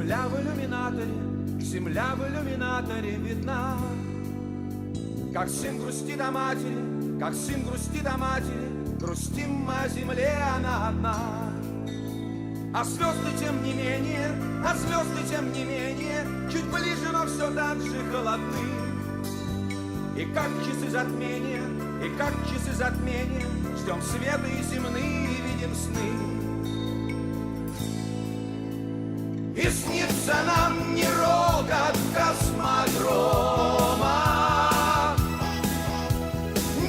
земля в иллюминаторе видна. Как сын грустит о матери, как сын грустит о матери, грустим мы о земле, она одна. А звезды тем не менее, а звезды тем не менее, чуть ближе, но все так же холодны. И как часы затмения, и как часы затмения, ждем света и земные, и видим сны. И снится нам не рокот космодрома,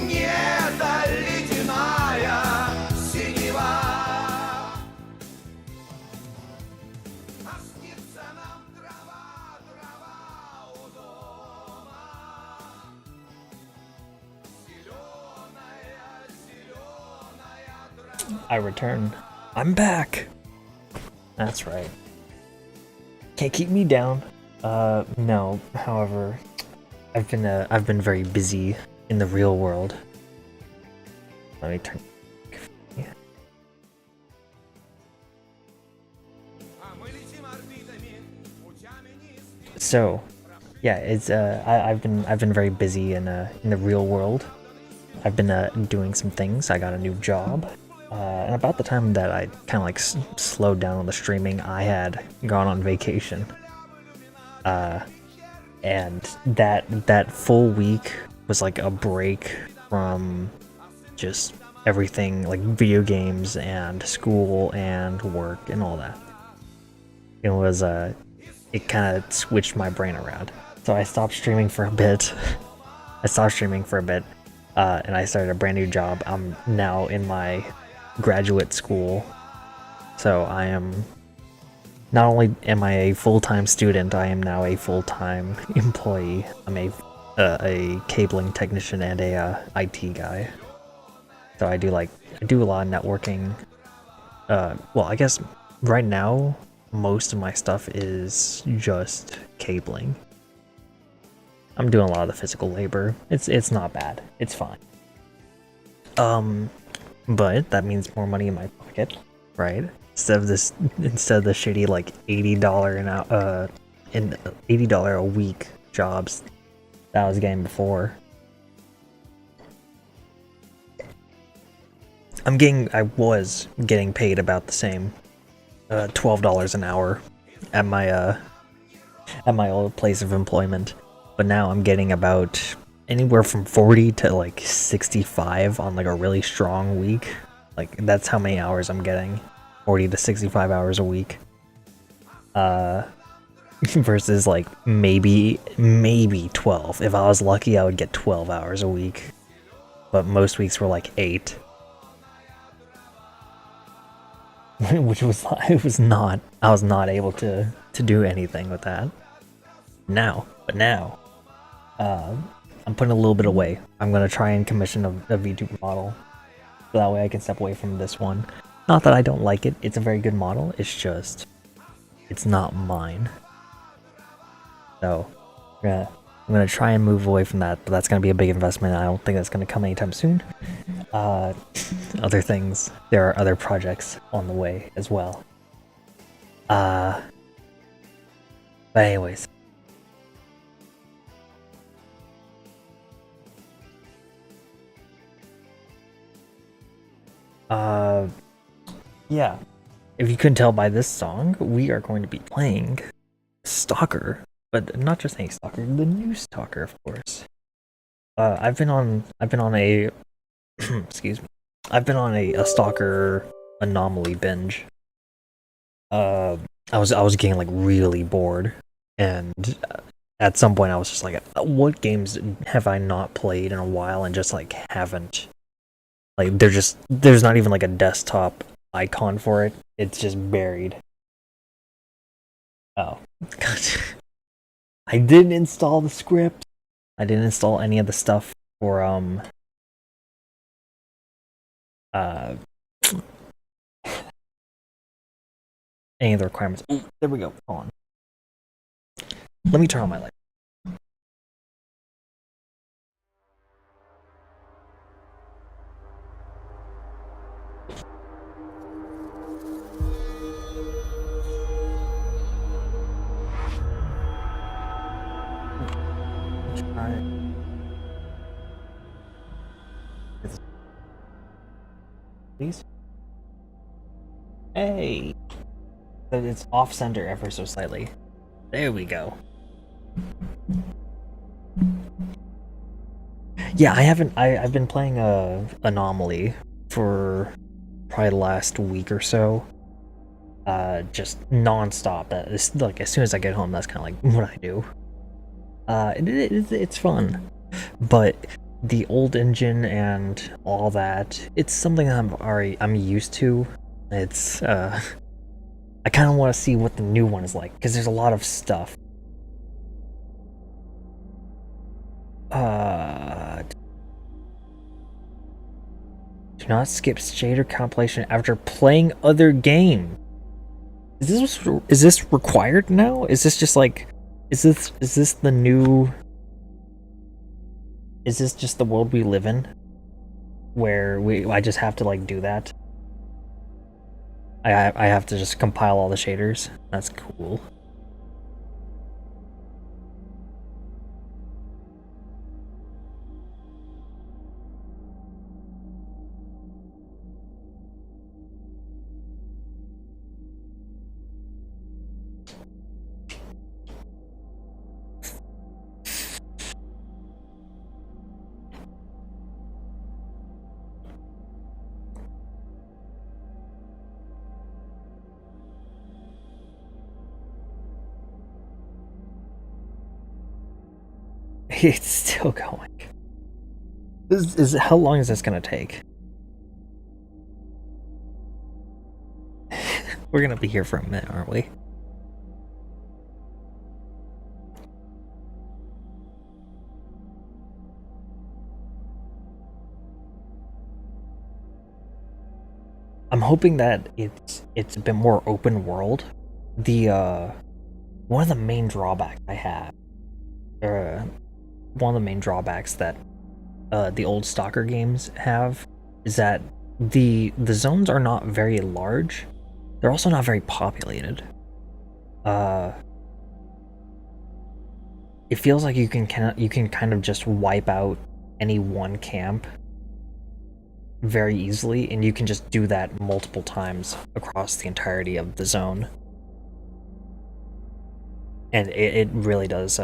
не эта ледяная синева, а снится нам трава, трава у дома, зеленая, зеленая трава. I return. I'm back. That's right. Can't keep me down. No. However, I've been very busy in the real world. Let me turn. Yeah. So, yeah, it's I've been very busy in the real world. I've been doing some things. I got a new job. And about the time that I kind of like slowed down on the streaming, I had gone on vacation. And that full week was like a break from just everything, like video games and school and work and all that. It was it kind of switched my brain around. So I stopped streaming for a bit. And I started a brand new job. I'm now in my graduate school, so I am not only am I a full-time student, I am now a full-time employee. I'm a cabling technician and a IT guy. So I do a lot of networking. Well, I guess right now most of my stuff is just cabling. I'm doing a lot of the physical labor. It's not bad. It's fine. But that means more money in my pocket, right? Instead of the shitty like $80 an hour, $80 a week jobs that I was getting before. I was getting paid about the same, $12 an hour at my old place of employment, but now I'm getting about anywhere from 40 to like 65 on like a really strong week. Like that's how many hours I'm getting, 40 to 65 hours a week. Versus like maybe 12. If I was lucky, I would get 12 hours a week, but most weeks were like 8. Which was I was not able to do anything with that. But now, I'm putting a little bit away. I'm gonna try and commission a VTuber model, so that way I can step away from this one. Not that I don't like it; it's a very good model. It's just, it's not mine. So, I'm gonna try and move away from that, but that's gonna be a big investment. I don't think that's gonna come anytime soon. Other things, there are other projects on the way as well. But anyways. Yeah. If you couldn't tell by this song, we are going to be playing Stalker, but not just any Stalker, the new Stalker, of course. I've been on a excuse me. I've been on a Stalker anomaly binge. I was getting like really bored, and at some point I was just like, what games have I not played in a while and just like haven't, like there's not even like a desktop icon for it. It's just buried. Oh god. I didn't install the script. I didn't install any of the stuff for any of the requirements. Ooh, there we go. Hold on. Let me turn on my light. Alright. Please? Hey! But it's off center ever so slightly. There we go. Yeah, I've been playing Anomaly for probably the last week or so. Just non-stop. It's like as soon as I get home, that's kind of like what I do. It's fun, but the old engine and all that, it's something that I'm used to. It's I kind of want to see what the new one is like because there's a lot of stuff. Do not skip shader compilation after playing other game. Is this required now? Is this just like is this the new is this just the world we live in where I just have to like do that? I have to just compile all the shaders. That's cool. It's still going. How long is this gonna take? We're gonna be here for a minute, aren't we? I'm hoping that it's a bit more open world. The one of the main drawbacks I have, one of the main drawbacks that the old Stalker games have is that the zones are not very large. They're also not very populated. It feels like you can kind of just wipe out any one camp very easily, and you can just do that multiple times across the entirety of the zone. And it really does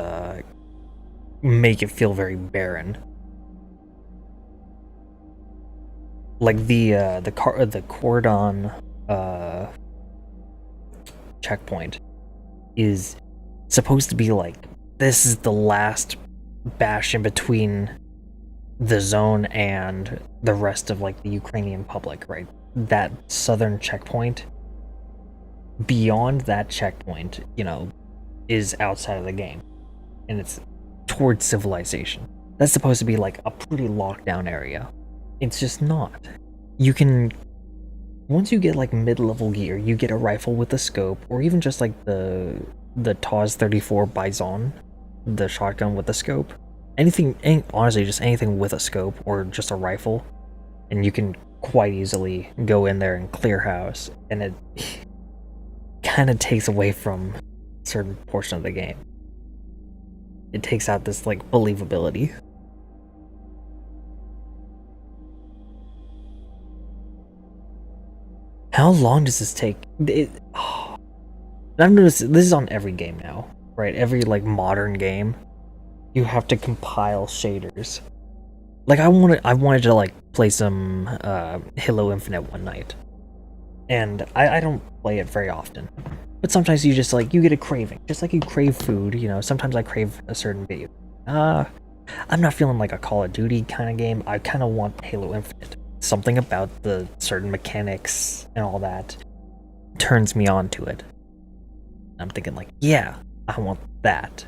make it feel very barren. Like the cordon checkpoint is supposed to be like this is the last bastion between the zone and the rest of like the Ukrainian public, right? That southern checkpoint. Beyond that checkpoint, you know, is outside of the game, and it's towards civilization. That's supposed to be like a pretty locked down area. It's just not. You can, once you get like mid-level gear, you get a rifle with a scope, or even just like the TAS 34 Bison, the shotgun with a scope. Honestly, just anything with a scope or just a rifle, and you can quite easily go in there and clear house, and it kind of takes away from a certain portion of the game. It takes out this like believability. How long does this take? I've noticed this is on every game now, right? Every like modern game, you have to compile shaders. Like I wanted to like play some Halo Infinite one night, and I don't play it very often, but sometimes you just like you get a craving, just like you crave food. You know, sometimes I crave a certain video. I'm not feeling like a Call of Duty kind of game. I kind of want Halo Infinite. Something about the certain mechanics and all that turns me on to it. I'm thinking like, yeah, I want that.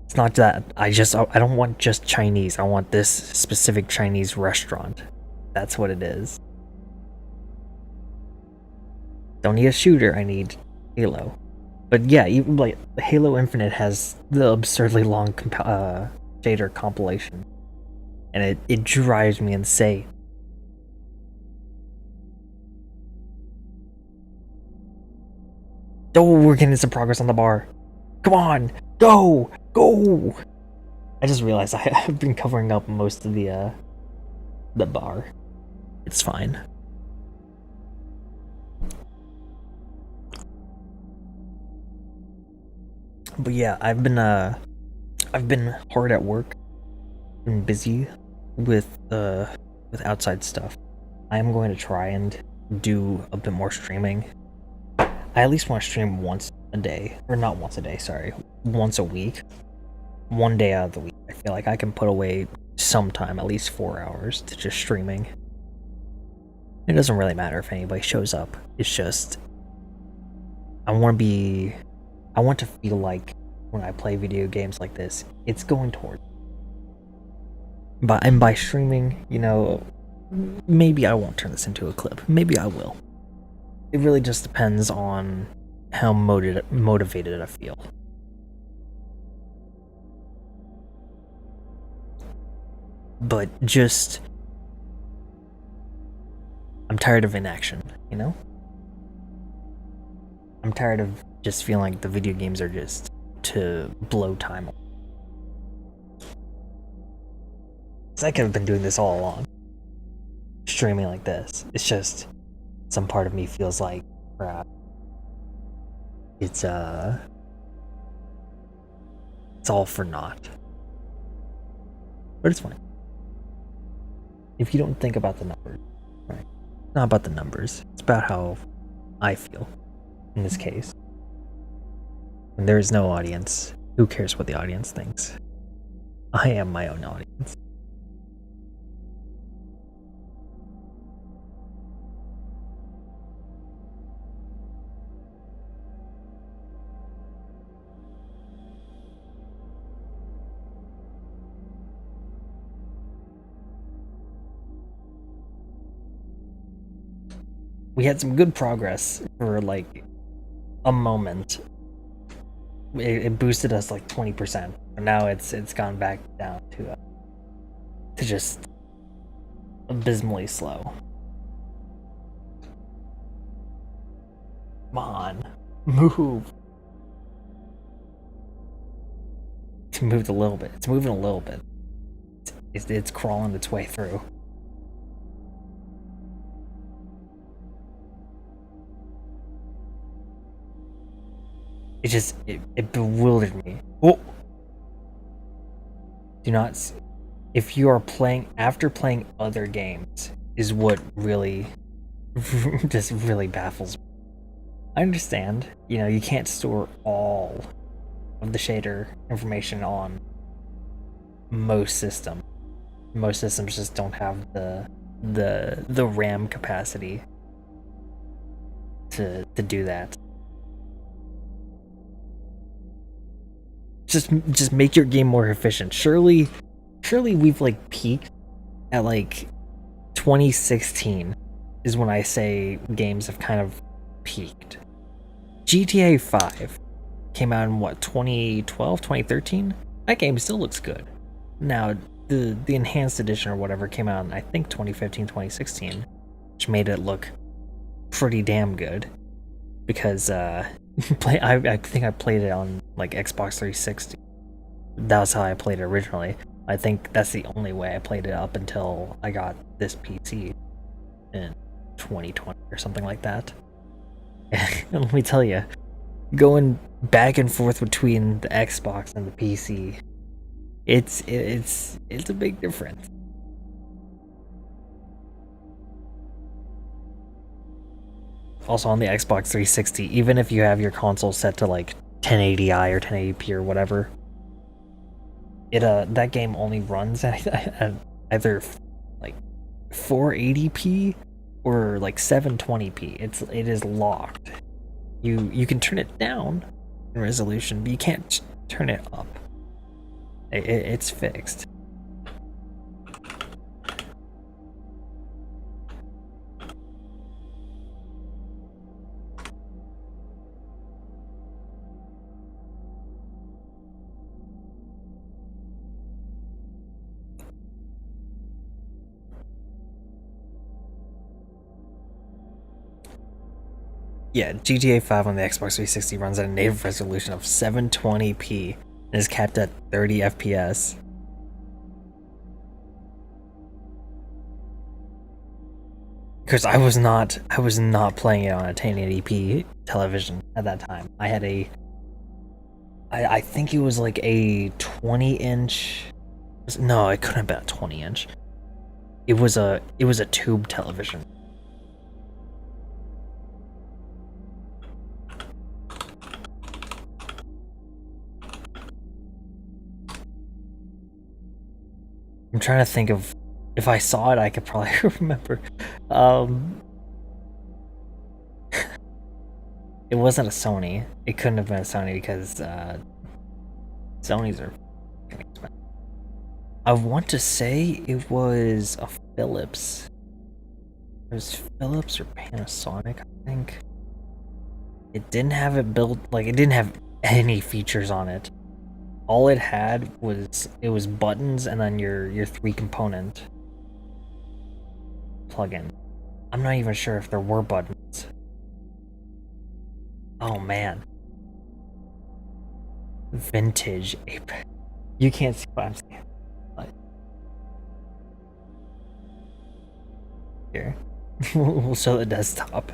It's not that I don't want just Chinese. I want this specific Chinese restaurant. That's what it is. Don't need a shooter, I need Halo. But yeah, even like Halo Infinite has the absurdly long shader compilation. And it drives me insane. Oh, we're getting some progress on the bar. Come on, go, go. I just realized I've been covering up most of the bar. It's fine. But yeah, I've been hard at work, been busy with outside stuff. I am going to try and do a bit more streaming. I at least want to stream once a day, or not once a day, sorry, once a week. One day out of the week. I feel like I can put away some time, at least 4 hours, to just streaming. It doesn't really matter if anybody shows up. It's just I want to feel like when I play video games like this, it's going toward. And by streaming, you know, maybe I won't turn this into a clip. Maybe I will. It really just depends on how motivated I feel. But just, I'm tired of inaction, you know? I'm tired of just feeling like the video games are just to blow time. I could have been doing this all along. Streaming like this. It's just, some part of me feels like, crap. It's all for naught. But it's fine. If you don't think about the numbers, right? It's not about the numbers. It's about how I feel in this case. When there is no audience, who cares what the audience thinks? I am my own audience. We had some good progress for like a moment. It boosted us like 20%. And now it's gone back down to just abysmally slow. Come on, move. It's moved a little bit. It's moving a little bit. It's crawling its way through. It bewildered me. Oh! Do not... If you are playing... After playing other games is what really... just really baffles me. I understand. You know, you can't store all of the shader information on most systems. Most systems just don't have the RAM capacity to do that. Just make your game more efficient. Surely we've like peaked at like 2016 is when I say games have kind of peaked. GTA 5 came out in what, 2012, 2013? That game still looks good. Now the enhanced edition or whatever came out in I think 2015, 2016, which made it look pretty damn good. Because I think I played it on like Xbox 360. That was how I played it originally. I think that's the only way I played it up until I got this PC in 2020 or something like that. And let me tell you, going back and forth between the Xbox and the PC, it's a big difference. Also on the Xbox 360, even if you have your console set to like 1080i or 1080p or whatever, that game only runs at either like 480p or like 720p. It is locked. You can turn it down in resolution, but you can't turn it up. It's fixed. Yeah, GTA 5 on the Xbox 360 runs at a native resolution of 720p and is capped at 30 FPS. because I was not playing it on a 1080p television at that time. I had I think it was like a 20-inch. No, it couldn't have been a 20-inch. It was a tube television. I'm trying to think of if I saw it, I could probably remember. It wasn't a Sony. It couldn't have been a Sony because Sonys are expensive. I want to say it was a Philips. It was Philips or Panasonic, I think. It didn't have it built, like, it didn't have any features on it. All it had was, it was buttons and then your 3-component plug-in. I'm not even sure if there were buttons. Oh man. Vintage Apex. You can't see what I'm saying. Here. We'll show the desktop.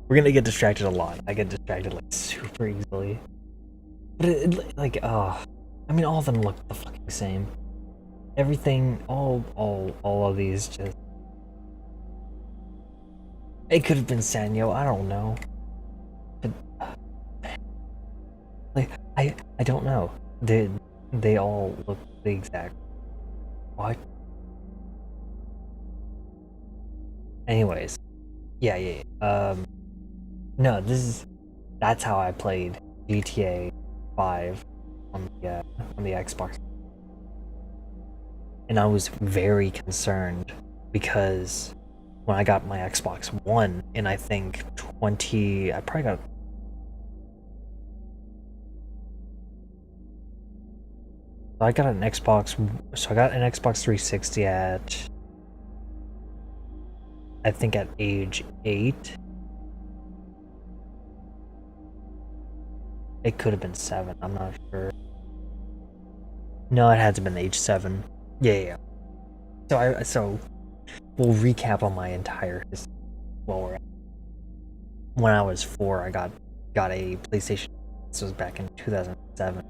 We're gonna get distracted a lot. I get distracted like super easily. But it like, I mean, all of them look the fucking same. Everything, all of these just. It could have been Sanyo, I don't know. But like, I don't know. They all look the exact. What? Anyways, yeah. No, that's how I played GTA 5 on the Xbox, and I was very concerned because when I got my Xbox One in I think I probably got. So I got an Xbox 360 at, I think, at age 8. It could have been 7, I'm not sure. No, it had to have been age 7. Yeah. So we'll recap on my entire history while we're at. When I was 4, I got a PlayStation. This was back in 2007.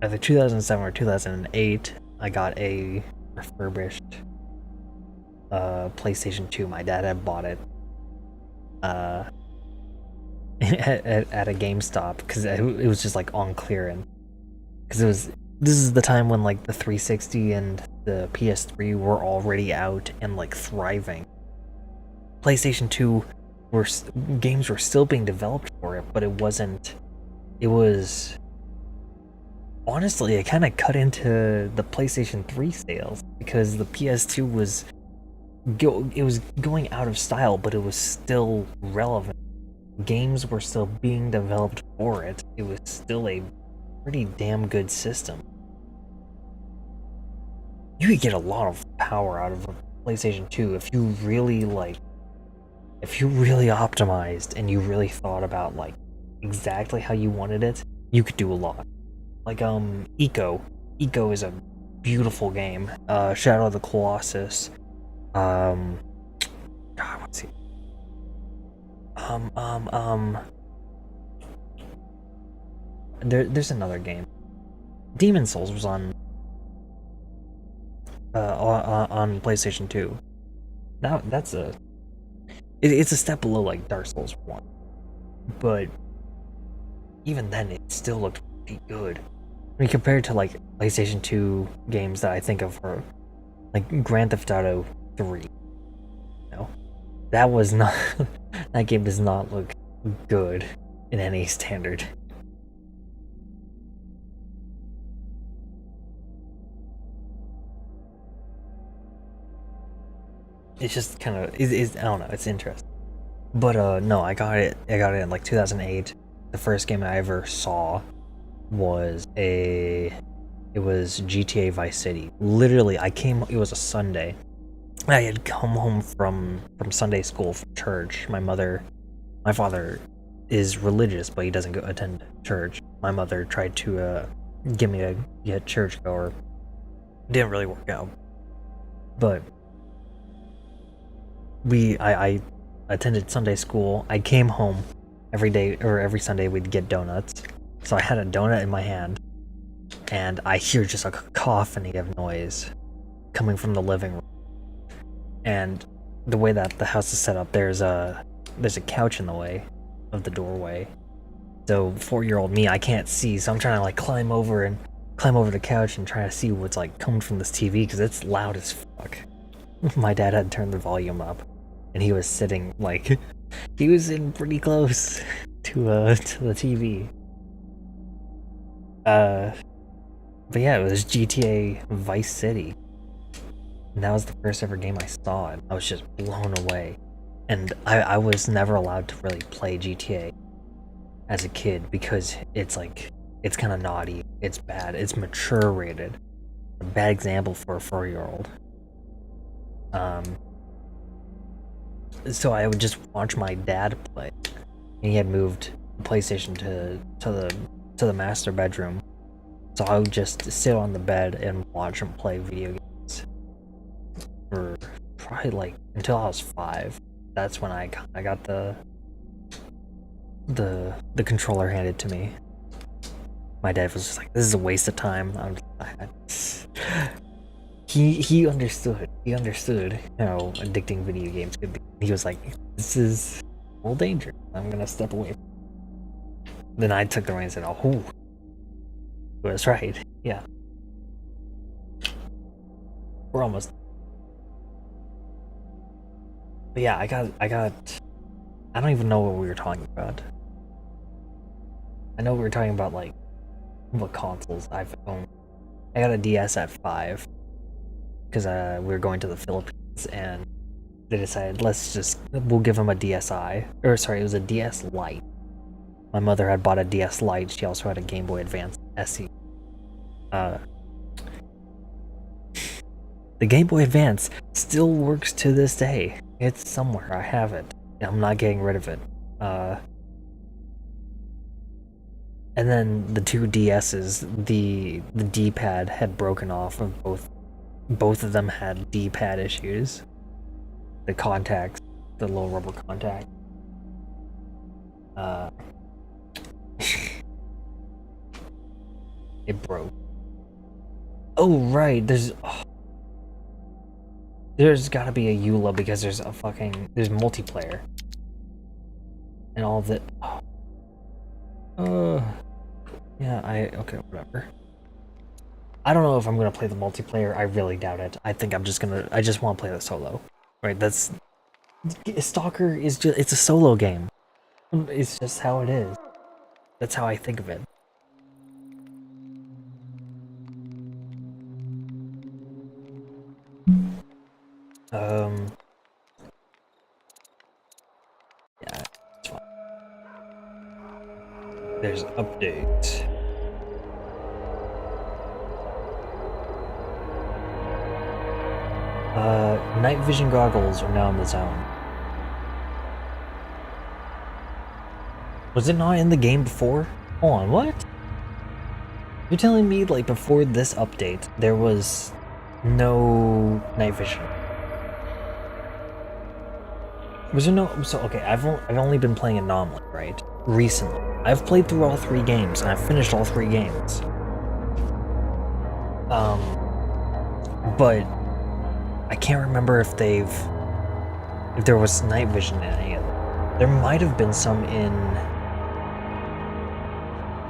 Either 2007 or 2008, I got a refurbished PlayStation 2. My dad had bought it at a GameStop because it was just like on clearance. Because this is the time when like the 360 and the PS3 were already out and like thriving. PlayStation 2 games were still being developed for it, but it wasn't. It was. Honestly, it kind of cut into the PlayStation 3 sales because the PS2 was going out of style, but it was still relevant. Games were still being developed for it. It was still a pretty damn good system. You could get a lot of power out of a PlayStation 2 if you really optimized and you really thought about like exactly how you wanted it. You could do a lot. Like Eco is a beautiful game. Shadow of the Colossus. God, what's he? There's another game. Demon Souls was on PlayStation 2. Now it's a step below like Dark Souls 1, but even then it still looked pretty good. I mean, compared to like PlayStation 2 games that I think of for like Grand Theft Auto 3. No, that was not. That game does not look good in any standard. It's just kind of I don't know. It's interesting, but no, I got it in like 2008. The first game I ever saw was GTA Vice City. Literally, it was a Sunday. I had come home from Sunday school from church. My father is religious, but he doesn't go attend church. My mother tried to get me to get churchgoer. Didn't really work out, but I attended Sunday school. I came home every day, or every Sunday we'd get donuts. So I had a donut in my hand, and I hear just a cacophony of noise coming from the living room. And the way that the house is set up, there's a couch in the way of the doorway. So 4-year-old me, I can't see, so I'm trying to like climb over the couch and try to see what's like coming from this TV because it's loud as fuck. My dad had turned the volume up, and he was sitting like he was in pretty close to the TV. But yeah, it was GTA Vice City. And that was the first ever game I saw, and I was just blown away. And I was never allowed to really play GTA as a kid because it's like, it's kind of naughty, it's bad, it's mature rated. A bad example for a 4-year-old. So I would just watch my dad play. And he had moved the PlayStation to the master bedroom. So I would just sit on the bed and watch him play video games for probably like until I was 5. That's when I got the controller handed to me. My dad was just like, "This is a waste of time." He understood. He understood how addicting video games could be. He was like, "This is a little dangerous. I'm gonna step away." Then I took the reins and oh, that's right. Yeah, we're almost. But yeah, I got. I don't even know what we were talking about. I know we were talking about like what consoles I've owned. I got a DS at 5 because we were going to the Philippines and they decided we'll give him a DSi, or sorry, it was a DS Lite. My mother had bought a DS Lite. She also had a Game Boy Advance SE. The Game Boy Advance still works to this day. It's somewhere. I have it. I'm not getting rid of it. And then the 2 DSs, the D-pad had broken off of both. Both of them had D-pad issues. The contacts, the little rubber contact. It broke. Oh right, there's gotta be a EULA because there's multiplayer. And all of it. Yeah, okay, whatever. I don't know if I'm gonna play the multiplayer. I really doubt it. I think I just want to play the solo. Right? Stalker is just, it's a solo game. It's just how it is. That's how I think of it. Yeah, it's fine. There's updates. Night vision goggles are now in the zone. Was it not in the game before? Hold on, what? You're telling me, like, before this update, there was no night vision? Was there no... So, okay, I've only been playing Anomaly, right? Recently. I've played through all 3 games, and I've finished all 3 games. But I can't remember if there was night vision in any of them. There might have been some in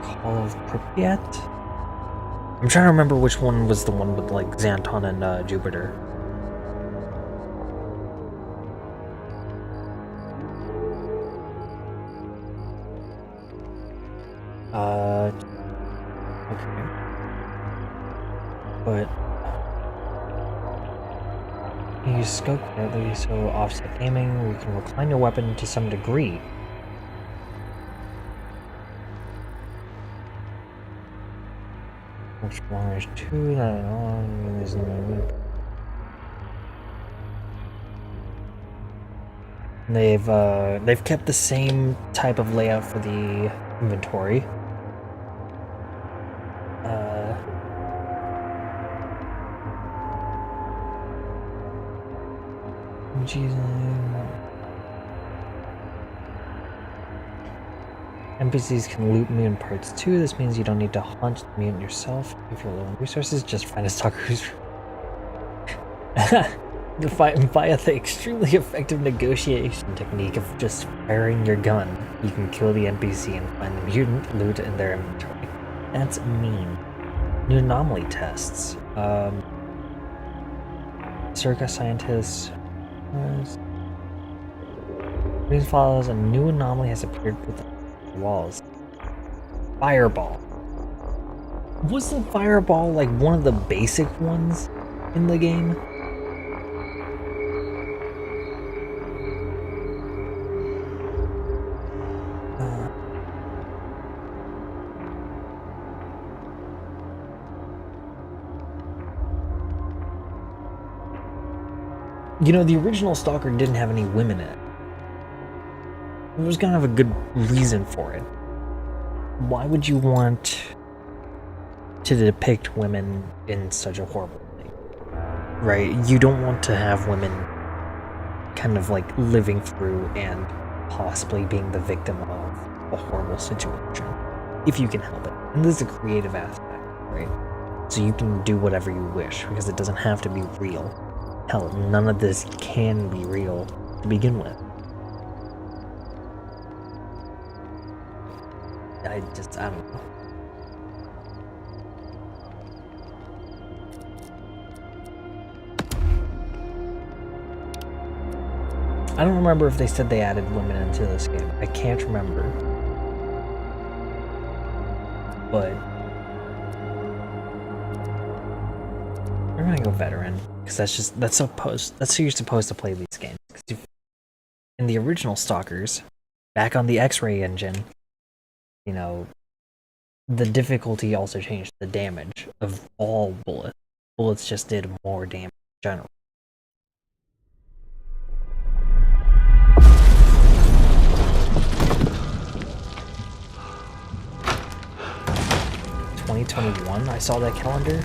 Call of Pripyat? I'm trying to remember which one was the one with like Xanton and Jupiter. Okay. But you use scope correctly, so offset aiming, you can recline your weapon to some degree. Which one is 2? They've kept the same type of layout for the inventory. NPCs can loot mutant parts too. This means you don't need to hunt the mutant yourself. If you're low on resources, just find a stalker who's via the extremely effective negotiation technique of just firing your gun. You can kill the NPC and find the mutant loot in their inventory. That's mean. New anomaly tests. Circa scientists. Reason follows a new anomaly has appeared within the walls. Fireball. Wasn't Fireball like one of the basic ones in the game? You know, the original Stalker didn't have any women in it. It was kind of a good reason for it. Why would you want to depict women in such a horrible way? Right? You don't want to have women kind of like living through and possibly being the victim of a horrible situation. If you can help it. And this is a creative aspect, right? So you can do whatever you wish because it doesn't have to be real. Hell, none of this can be real to begin with. I don't know. I don't remember if they said they added women into this game. I can't remember. But we're gonna go veteran. Because that's who you're supposed to play these games. In the original Stalkers, back on the X-ray engine, you know, the difficulty also changed the damage of all bullets. Bullets just did more damage in general. (2021) I saw that calendar.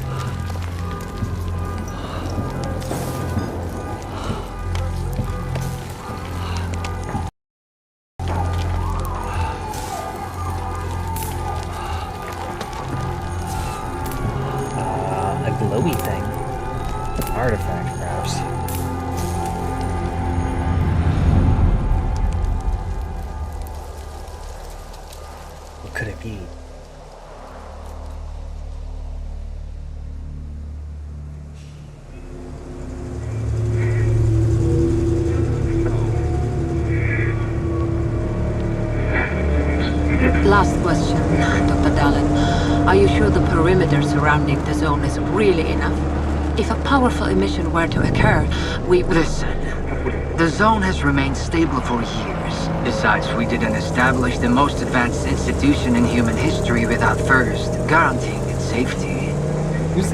Glowy thing. Artifact, perhaps. What could it be? Last question, Dr. Dallin. Are you sure the perimeter surrounding the zone is really enough? If a powerful emission were to occur, Listen, the zone has remained stable for years. Besides, we didn't establish the most advanced institution in human history without first guaranteeing its safety.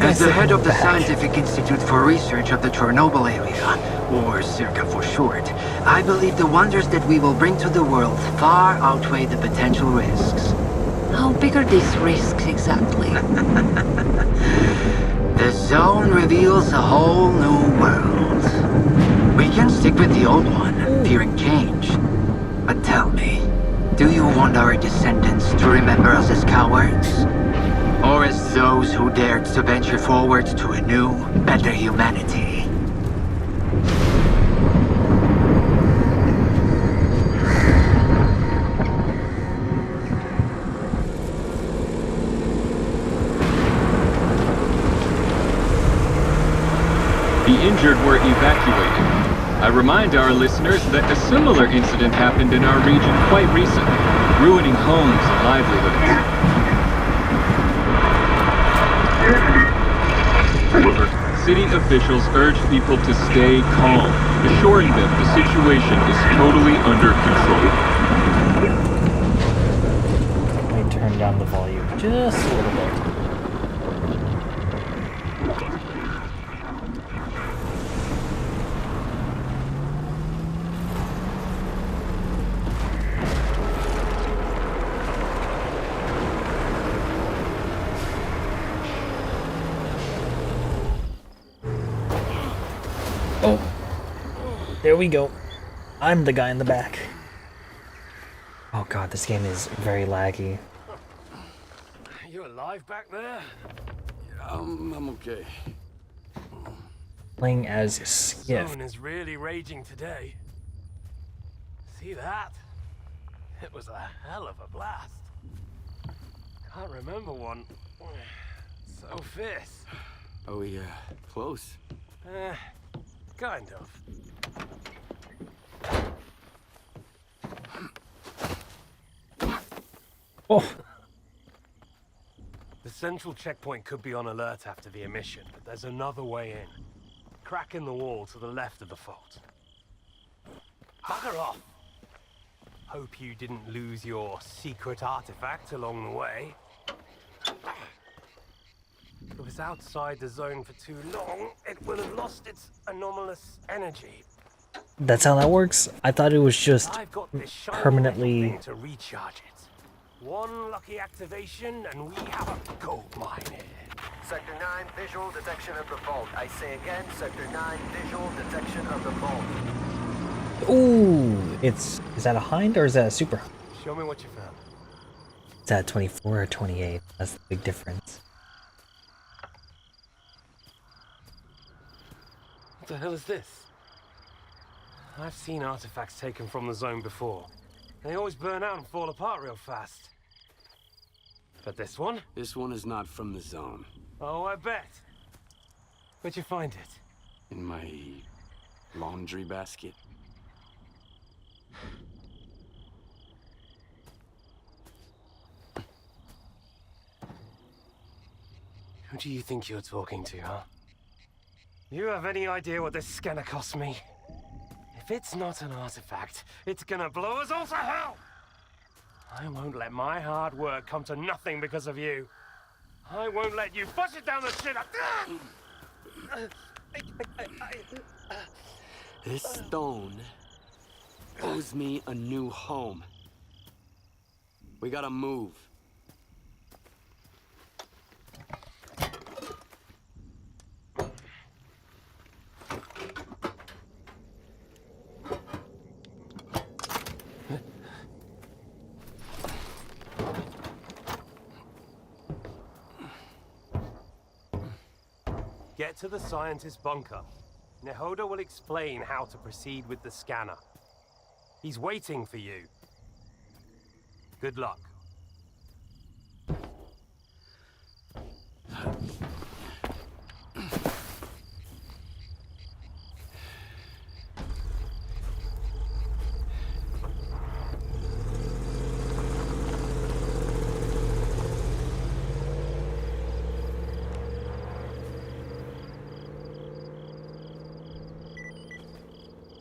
As the head of the Scientific Institute for Research of the Chernobyl area, or CIRCA for short, I believe the wonders that we will bring to the world far outweigh the potential risks. how big are these risks exactly? The zone reveals a whole new world. We can stick with the old one, fearing change. But tell me, do you want our descendants to remember us as cowards? Or as those who dared to venture forward to a new, better humanity? The injured were evacuated. I remind our listeners that a similar incident happened in our region quite recently, ruining homes and livelihoods. City officials urge people to stay calm, assuring them the situation is totally under control. Let me turn down the volume just a little bit. There we go. I'm the guy in the back. Oh god, this game is very laggy. You alive back there? I'm okay. Playing as Skiff. Zone is really raging today. See that? It was a hell of a blast. Can't remember one so fierce. Are we, close? Kind of. Oh, The central checkpoint could be on alert after the emission, but there's another way in. Crack in the wall to the left of the fault. Bugger off! Hope you didn't lose your secret artifact along the way. If it was outside the zone for too long, it would have lost its anomalous energy. that's how that works? I thought it was just I've got this shiny permanently... thing to recharge it. One lucky activation and we have a gold mine here. Sector 9, visual detection of the vault. I say again, Sector 9, visual detection of the vault. Ooh, is that a hind or is that a super hind? Show me what you found. Is that 24 or 28? That's the big difference. What the hell is this? I've seen artifacts taken from the zone before. They always burn out and fall apart real fast. But this one? This one is not from the zone. Oh, I bet. Where'd you find it? In my laundry basket. Who do you think you're talking to, huh? You have any idea what this scanner cost me? If it's not an artifact, it's gonna blow us all to hell! I won't let my hard work come to nothing because of you. I won't let you push it down the shit. This stone owes me a new home. We gotta move. Get to the scientist's bunker. Nehoda will explain how to proceed with the scanner. He's waiting for you. Good luck.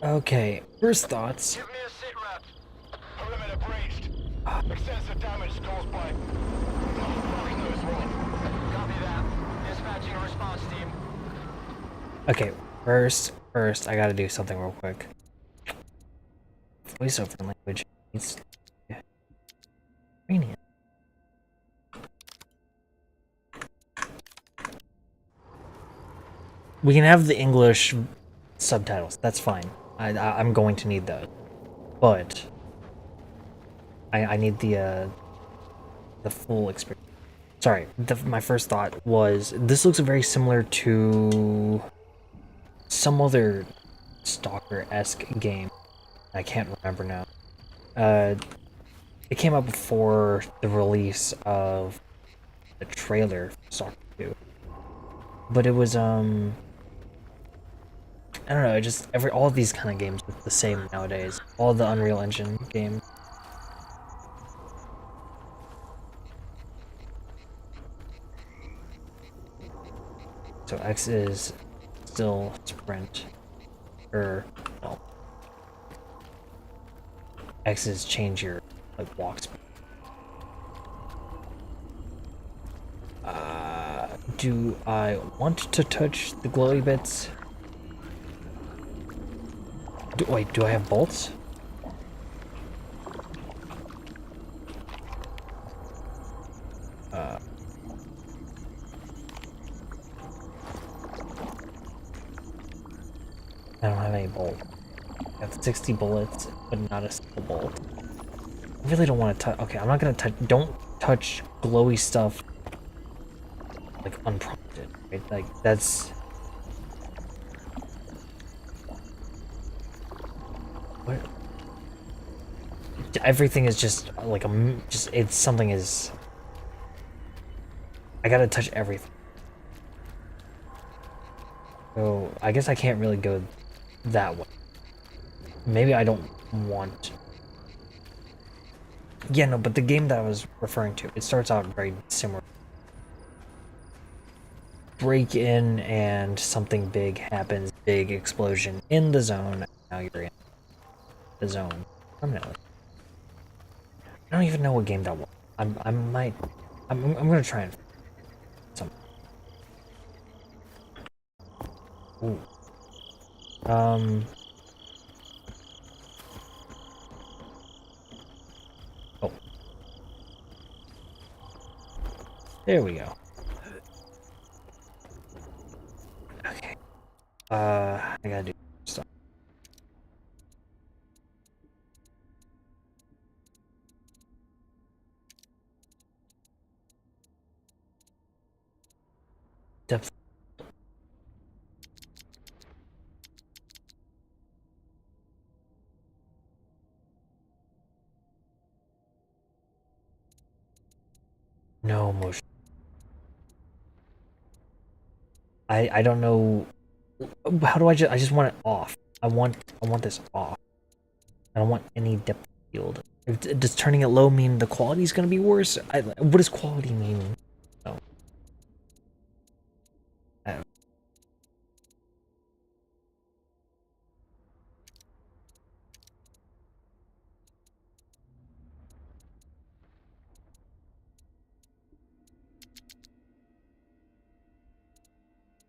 Okay, first thoughts. Give me a sit rep. Perimeter breached. Extensive damage caused by... Fuck knows what. Copy that. Dispatching a response team. Okay, first, I gotta do something real quick. Voiceover language needs Ukrainian. We can have the English subtitles. That's fine. I'm going to need those, but I need the full experience. Sorry, my first thought was this looks very similar to some other Stalker-esque game. I can't remember now. It came out before the release of the trailer for Stalker 2, but it was I don't know, just all of these kind of games look the same nowadays. All the Unreal Engine games. So X is still sprint. Or, well, X is change your, like, walk speed. Do I want to touch the glowy bits? Wait, do I have bolts? I don't have any bolt. got 60 bullets, but not a single bullet. I really don't want to touch. Okay, I'm not gonna touch. Don't touch glowy stuff like unprompted, right? Like that's. What? Everything is just like it's something is. I gotta touch everything. So I guess I can't really go that way. Maybe I don't want. Yeah, no, but the game that I was referring to, it starts out very similar. Break in and something big happens, big explosion in the zone. Now you're in the zone permanently. I don't even know what game that was. I'm gonna try and some. Ooh. Oh. There we go. Okay. I gotta do stuff. Depth. No motion. I don't know. How do I just want it off? I want this off. I don't want any depth field. Does turning it low mean the quality is gonna be worse? What does quality mean? No. I don't.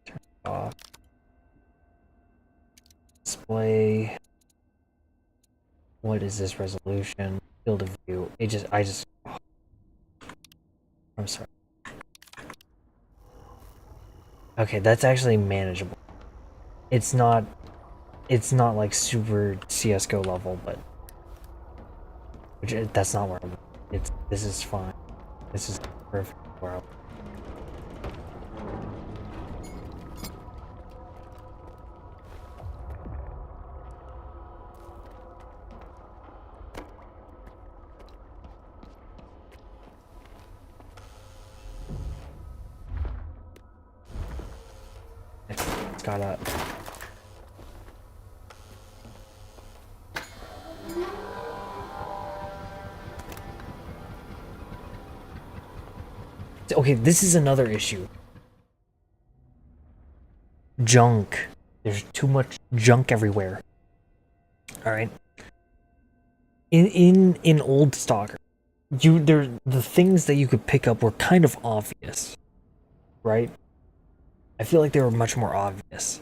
Turn it off. Display. What is this resolution? Field of view. Oh, I'm sorry. Okay, that's actually manageable. It's not like super CS:GO level, but that's not where I'm. This is fine. This is perfect where I'm. It's gotta. Okay, this is another issue. Junk. There's too much junk everywhere. All right. In old Stalker, the things that you could pick up were kind of obvious, right? I feel like they were much more obvious.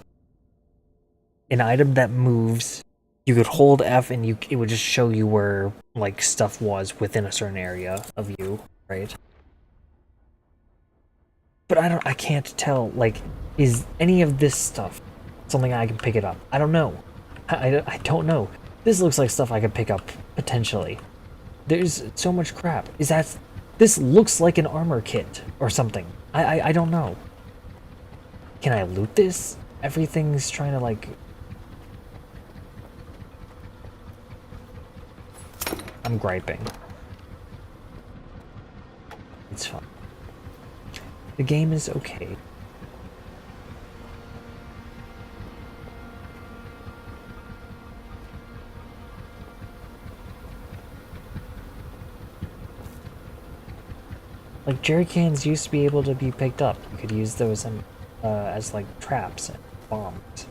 An item that moves, you could hold F and it would just show you where like stuff was within a certain area of you, right? But I can't tell, like, is any of this stuff something I can pick it up? I don't know. I don't know. This looks like stuff I could pick up, potentially. There's so much crap. This looks like an armor kit or something. I don't know. Can I loot this? Everything's trying to, like... I'm griping. It's fine. The game is okay. Like, jerry cans used to be able to be picked up. You could use those as like traps and bombs.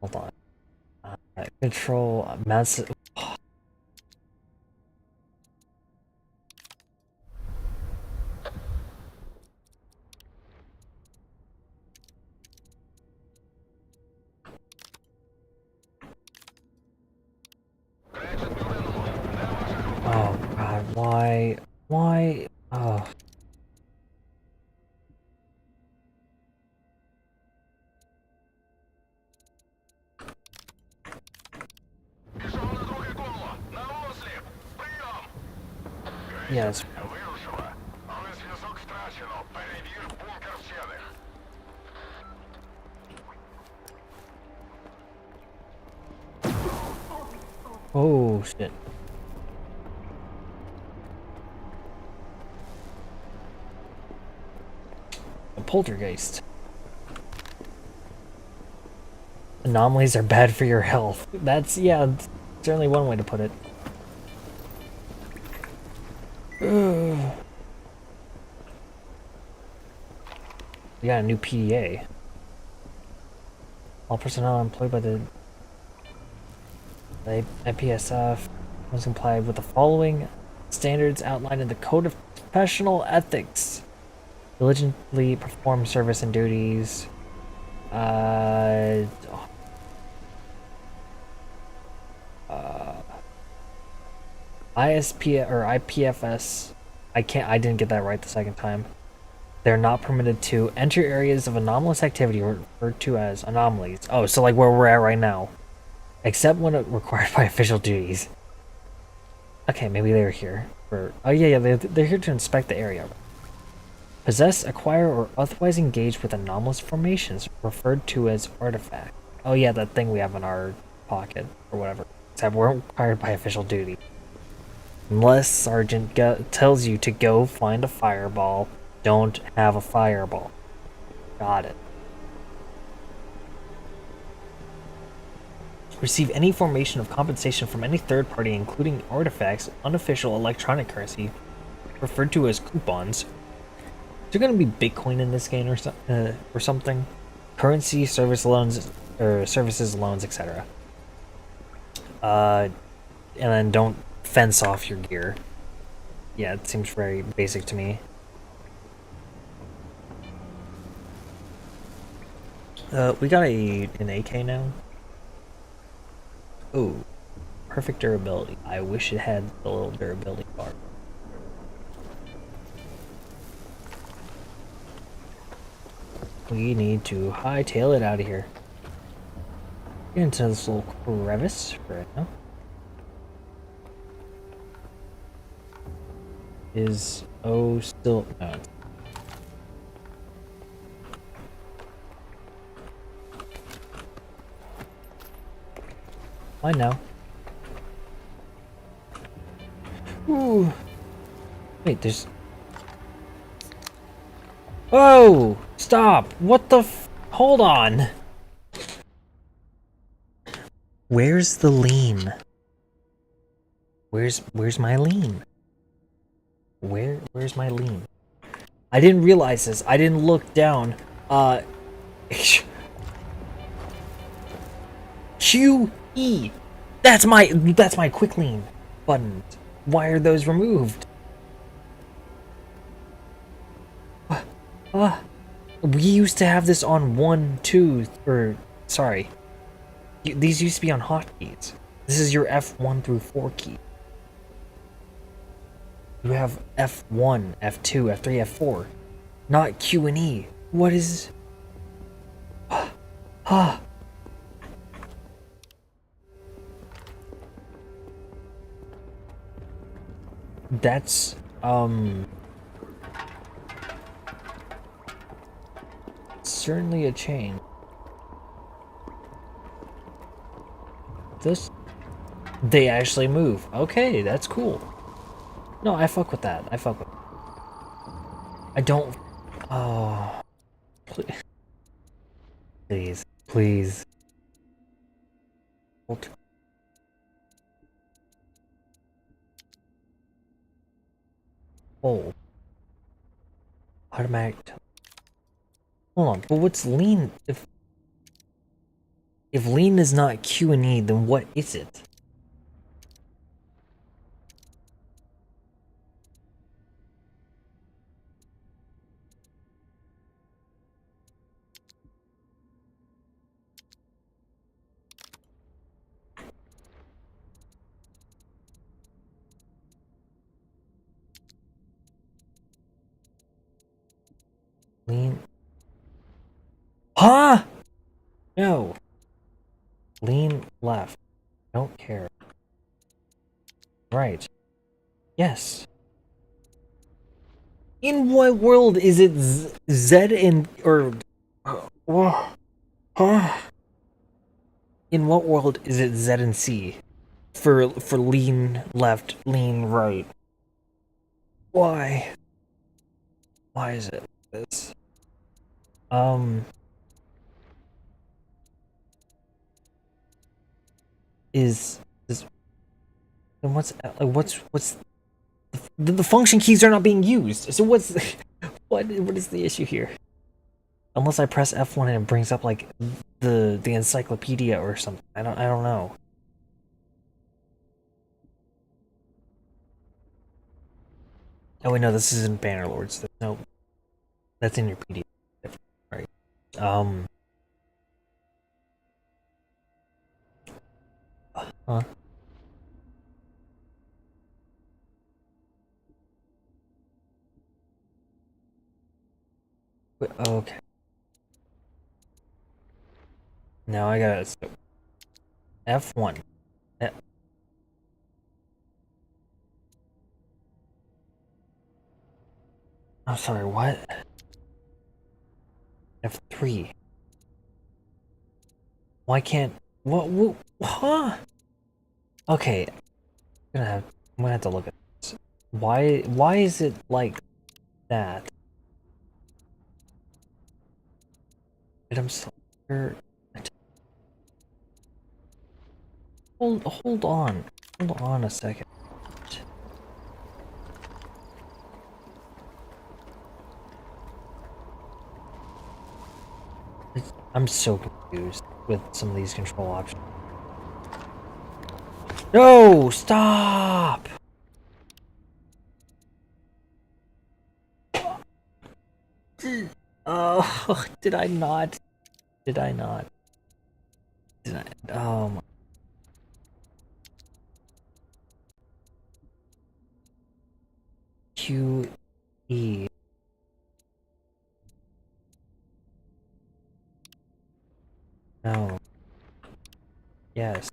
Hold on. Control mouse. Why? Oh. Yes. Вирушила, але зв'язок втрачено. Перевір бункер вчених. Oh shit. A poltergeist. Anomalies are bad for your health. That's, yeah, certainly one way to put it. Ugh. We got a new PDA. All personnel employed by the IPSF must comply with the following standards outlined in the Code of Professional Ethics. Diligently perform service and duties. ISP or IPFS. I didn't get that right the second time. They're not permitted to enter areas of anomalous activity referred to as anomalies. Oh, so like where we're at right now. Except when required by official duties. Okay, maybe they're here for... Oh yeah, they're here to inspect the area. Possess, acquire, or otherwise engage with anomalous formations referred to as artifact. Oh yeah, that thing we have in our pocket or whatever. Except we're required by official duty. Unless Sergeant tells you to go find a fireball, don't have a fireball. Got it. Receive any formation of compensation from any third party, including artifacts, unofficial electronic currency, referred to as coupons. Is there going to be Bitcoin in this game or something? Currency, service loans, or services, loans, etc. And then don't fence off your gear. Yeah, it seems very basic to me. We got an AK now. Oh, perfect durability. I wish it had the little durability bar. We need to hightail it out of here. Get into this little crevice right now. Is O still... No. Fine now. Ooh. Wait, there's... Oh! Stop! What the f... Hold on! Where's the lean? Where's my lean? Where's my lean? I didn't realize this. I didn't look down. QE. That's my quick lean button. Why are those removed? We used to have this on 1, 2, or sorry. These used to be on hotkeys. This is your F1 through 4 key. You have F1, F2, F3, F4, not Q and E. What is... That's, certainly a change. They actually move. Okay, that's cool. No, I fuck with that. I fuck with it. I don't... Oh... Please. Please. Please. Hold. Hold. Automatic... Hold on, but what's lean? If lean is not Q and E, then what is it? Lean. Huh? No. Lean left. Don't care. Right. Yes. In what world is it Z and or huh? In what world is it Z and C for lean left, lean right? Why? Why is it this? Is this? And what's the function keys are not being used. So what's what is the issue here? Unless I press F1 and it brings up like the encyclopedia or something. I don't know. Oh wait, no, this isn't Bannerlords. No, that's in your PDF. Right. Huh? Wait, okay. Now I gotta F1. I'm sorry, what? F3. Why can't what huh? Okay. I'm gonna have to look at this. Why is it like that? Item selector. Hold on. Hold on a second. I'm so confused with some of these control options. No! Stop! Oh, did I not? Did I not? Did I? Oh my. Q E. No. Yes.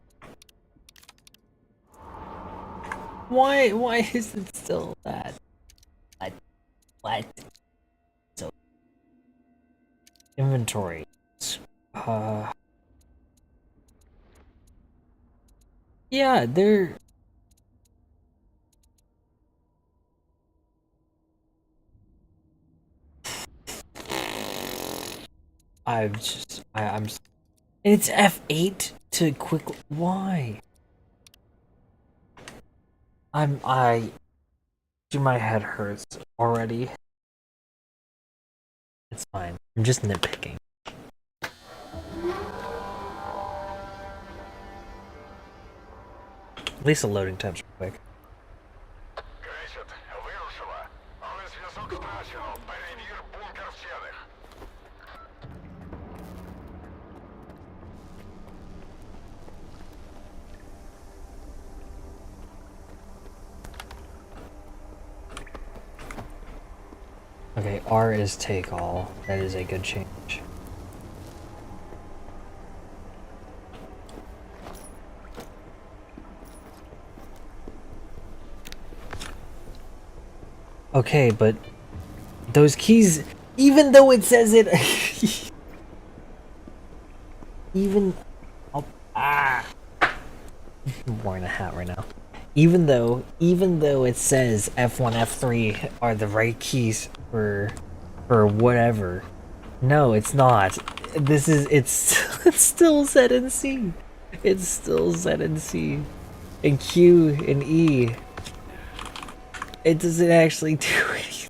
Why is it still that? What? So inventory. Yeah, they're I'm it's F8 to quickly. Why? My head hurts already. It's fine. I'm just nitpicking. At least the loading time's quick. Okay, R is take all. That is a good change. Okay, but those keys, even though it says it, even I'm wearing a hat right now. Even though it says F1, F3 are the right keys for whatever, no, it's not. It's still Z and C. It's still Z and C, and Q and E. It doesn't actually do anything.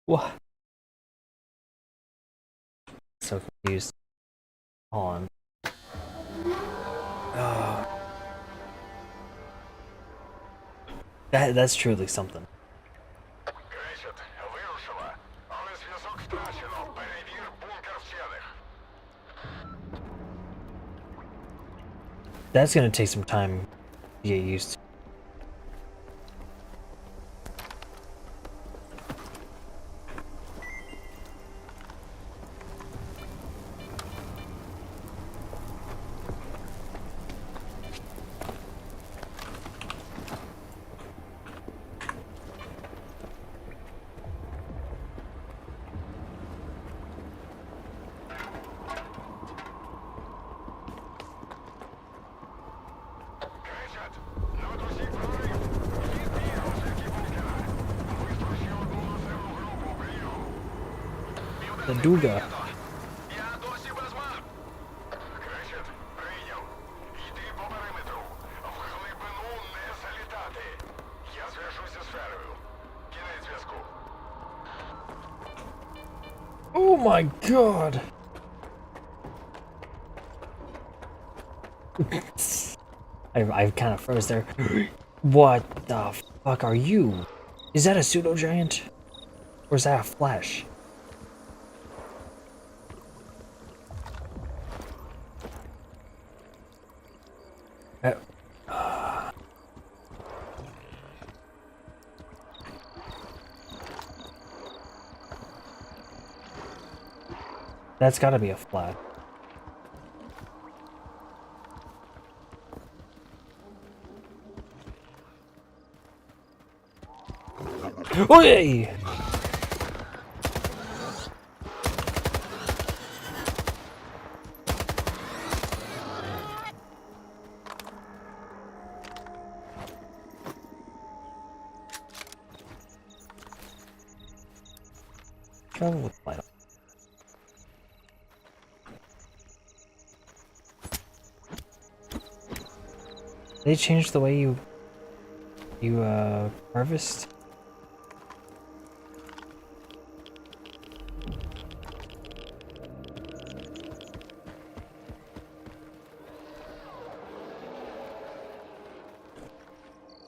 What? So confused. Hold on. That's truly something. That's gonna take some time get used to. The Duga. Я досі без мап. Кречет, прийняв. Йди по периметру. В глибину не залітати. Я зв'яжуся з сферою. Кінець зв'язку. Oh my god! I kind of froze there. What the fuck are you? Is that a pseudo giant? Or is that a flash? That's gotta be a flash. Oh yeah! Travel with light. They changed the way you harvest?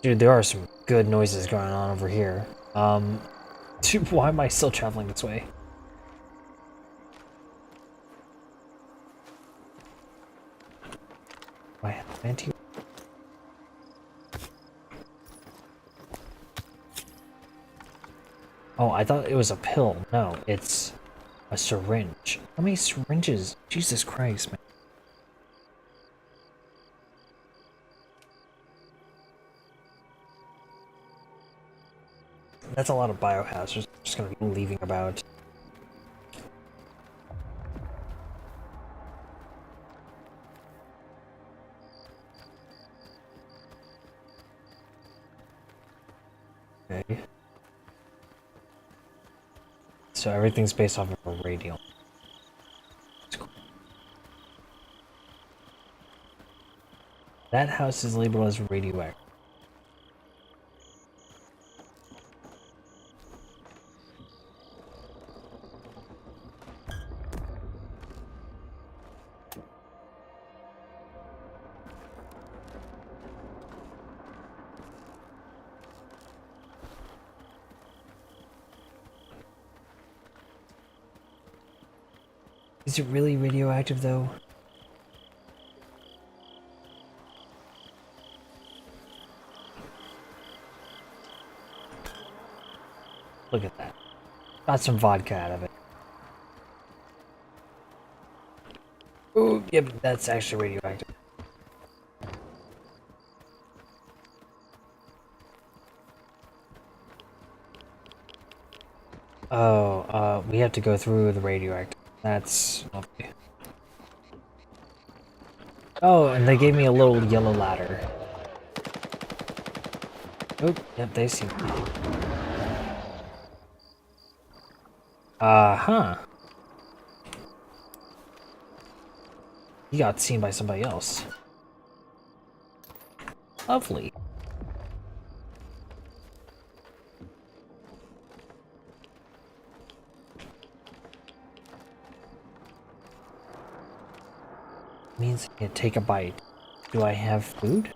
Dude, there are some good noises going on over here. Dude, why am I still traveling this way? My anti. Oh, I thought it was a pill. No, it's a syringe. How many syringes? Jesus Christ, man. That's a lot of biohazards. I'm just gonna be leaving about. Okay. So everything's based off of a radial. Cool. That house is labeled as radioactive. Is it really radioactive though? Look at that. Got some vodka out of it. Ooh, yep, that's actually radioactive. Oh, we have to go through the radioactive. That's lovely. Oh, and they gave me a little yellow ladder. Oh, yep, they see me. Uh-huh. He got seen by somebody else. Lovely. Means I can take a bite. Do I have food?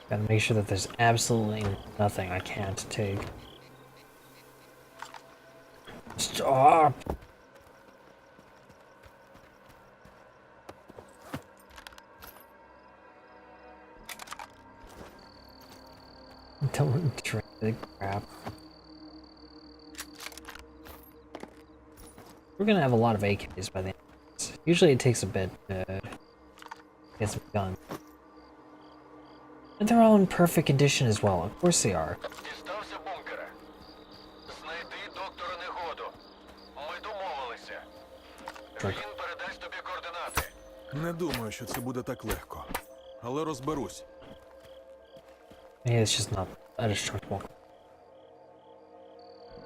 Gotta make sure that there's absolutely nothing I can't take. Stop! Don't drink the crap. We're gonna have a lot of AKs by the end of this. Usually it takes a bit to get some guns. And they're all in perfect condition as well. Of course they are. Дістався бункера. Знайди доктора Негоду. Ми домовилися. Він передасть тобі координати. Не думаю, що це буде так легко. Але розберусь. Yeah, it's just not a destructible.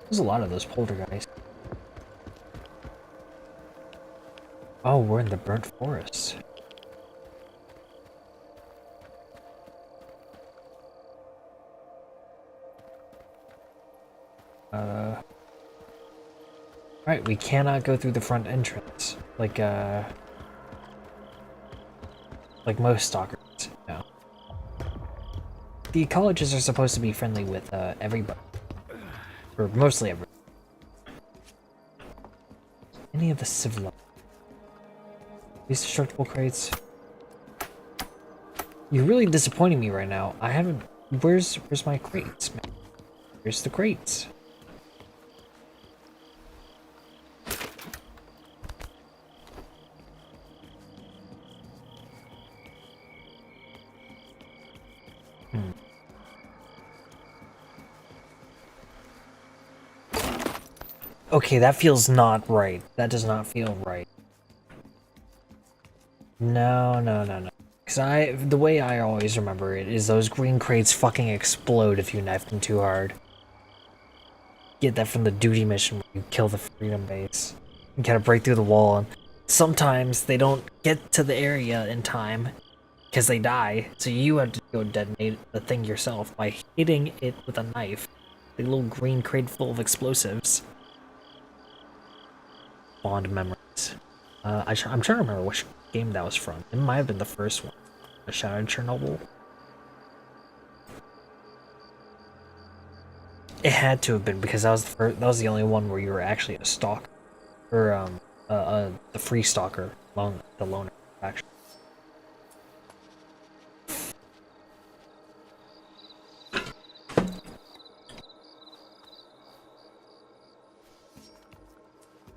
There's a lot of those poltergeists. Oh, we're in the burnt forest. Right, we cannot go through the front entrance like most stalkers. No. The ecologists are supposed to be friendly with everybody, or mostly everybody. Any of the civil. These destructible crates. You're really disappointing me right now. I haven't. Where's my crates, man? Where's the crates? Okay, that feels not right. That does not feel right. No. Because the way I always remember it is those green crates fucking explode if you knife them too hard. Get that from the duty mission where you kill the freedom base. You gotta break through the wall, and sometimes they don't get to the area in time because they die, so you have to go detonate the thing yourself by hitting it with a knife. The little green crate full of explosives. Fond memories. I'm trying to remember which game that was from. It might have been the first one. A Shattered Chernobyl. It had to have been because that was the first, that was the only one where you were actually a stalker, or the free stalker, the loner actually.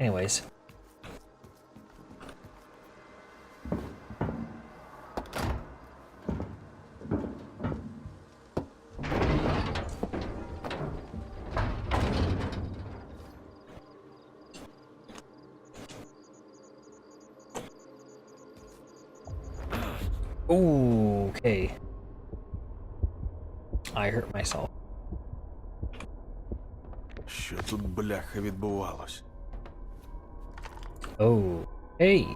Anyways. Ooh, okay. I hurt myself. Що тут бляха відбувалось? Oh, hey.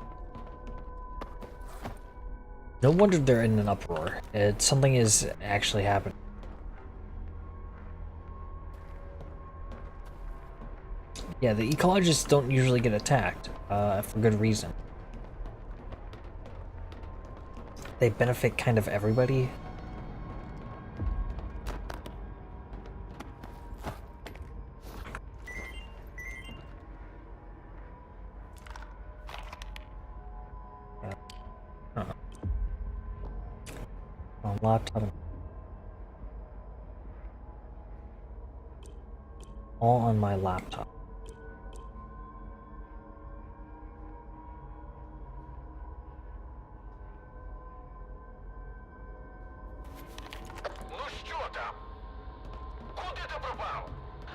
No wonder they're in an uproar. Something is actually happening. Yeah, the ecologists don't usually get attacked, for good reason. They benefit kind of everybody. On laptop. All on my laptop.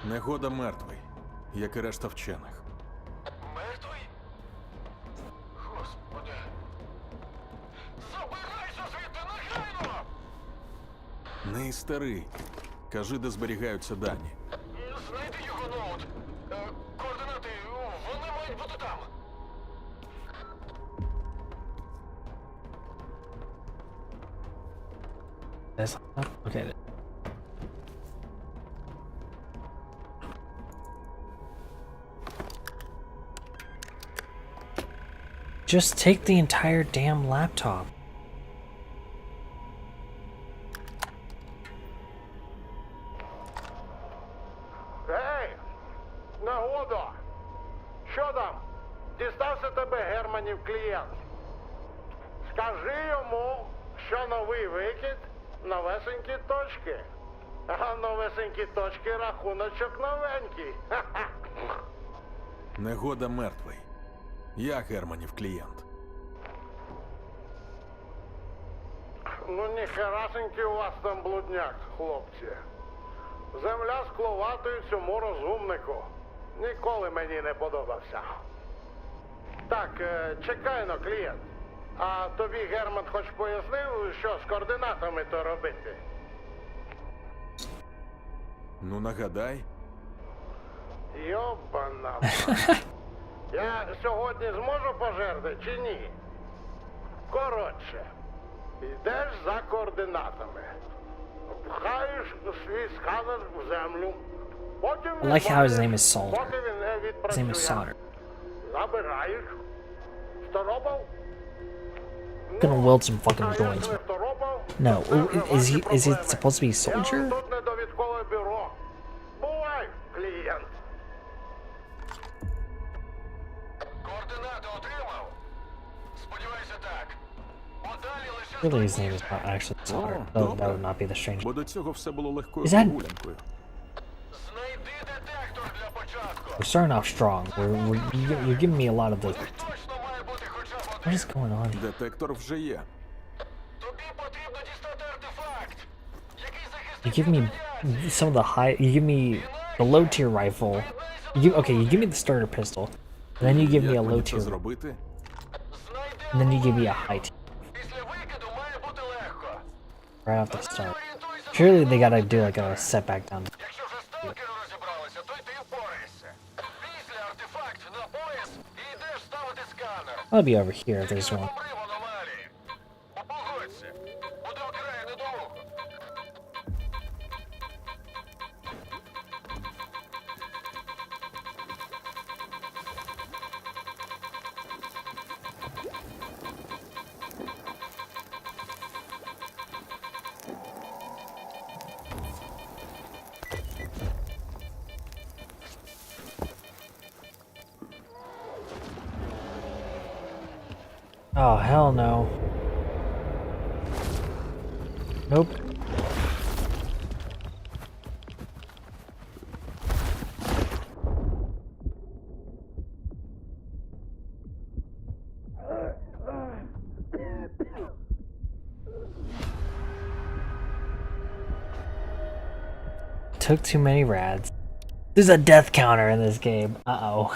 Негода мертвий, як і решта вчених. Мертвий? Господи. Забирайся звідти негайно! Не і старий. Кажи, де зберігаються дані. Знайди його ноут. Координати, вони мають бути там. That's okay. Just take the entire damn laptop. молодо! Що там? Дістався тебе Германів клієнт. Скажи йому, що новий викид – новесенькі точки. А новесенькі точки – рахуночок новенький. Ха-ха. Негода мертвий. Я Германів клієнт. Ну ніхерасенький у вас там блудняк, хлопці. Земля скловатою цьому розумнику. Ніколи мені не подобався. Так, чекай-но, клієнт. А тобі Герман хоч пояснив, що з координатами то робити? Ну нагадай. Йобана. Я сьогодні зможу пожерти чи ні? Коротше, йдеш за координатами. Пхаєш свій сканер в землю. Потім I like how his name is Solder. поки він не His name is відпрацює. Solder. Забираєш. Второпав? Gonna weld some fucking А joints. якщо не второпав, No, то це вже is ваші it проблеми. supposed to be a Я soldier? тут недовідкове бюро. Бувай, клієнт. Координати отримав? Сподіваюся, так. Подалі лише Really, his name is not actually Solder. That would not be the strange. Бо до цього все було легкою Is that- прогулянкою. знайди детектор для початку. We're starting off strong. You're giving me a lot of the. Точно має бути хоча б What один. is going on? Детектор вже є. Тобі потрібно дістати артефакт. Який You захистить give me some of the high. You give me the low tier rifle. Okay, you give me the starter pistol. And then you give me a Як low мені це tier. зробити? And then you give me a high tier Після викиду має бути легко. right off the start. Surely they gotta do like a setback down. Якщо вже сталкери розібралися, то й ти впораєшся. Після артефакт на пояс і йдеш ставити сканер. I'll be over here if there's one. Помри в аномалії. Погодься. Буде вкрай недолуго. Oh hell no. Nope. Took too many rads. There's a death counter in this game. Uh-oh.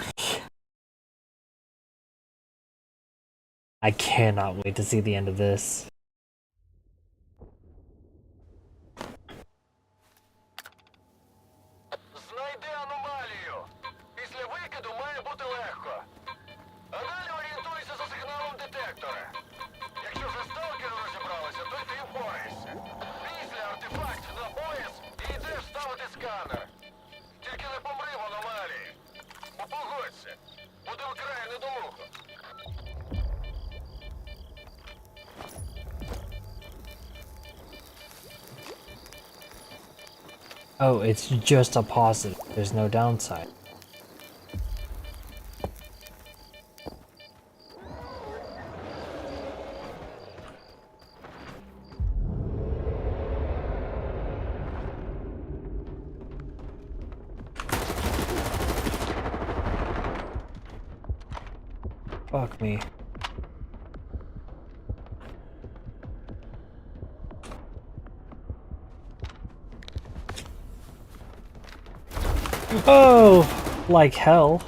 I cannot wait to see the end of this. Знайди аномалію. Після викиду має бути легко. А далі орієнтуйся за сигналом детектора. Якщо вже сталкери розібралися, то й ти впораєшся. Після артефакт на пояс і йдеш ставити сканер. Тільки не помри в аномалії. Погодься. Буде вкрай недолуго. Oh, it's just a positive. There's no downside. Fuck me. Oh, like hell.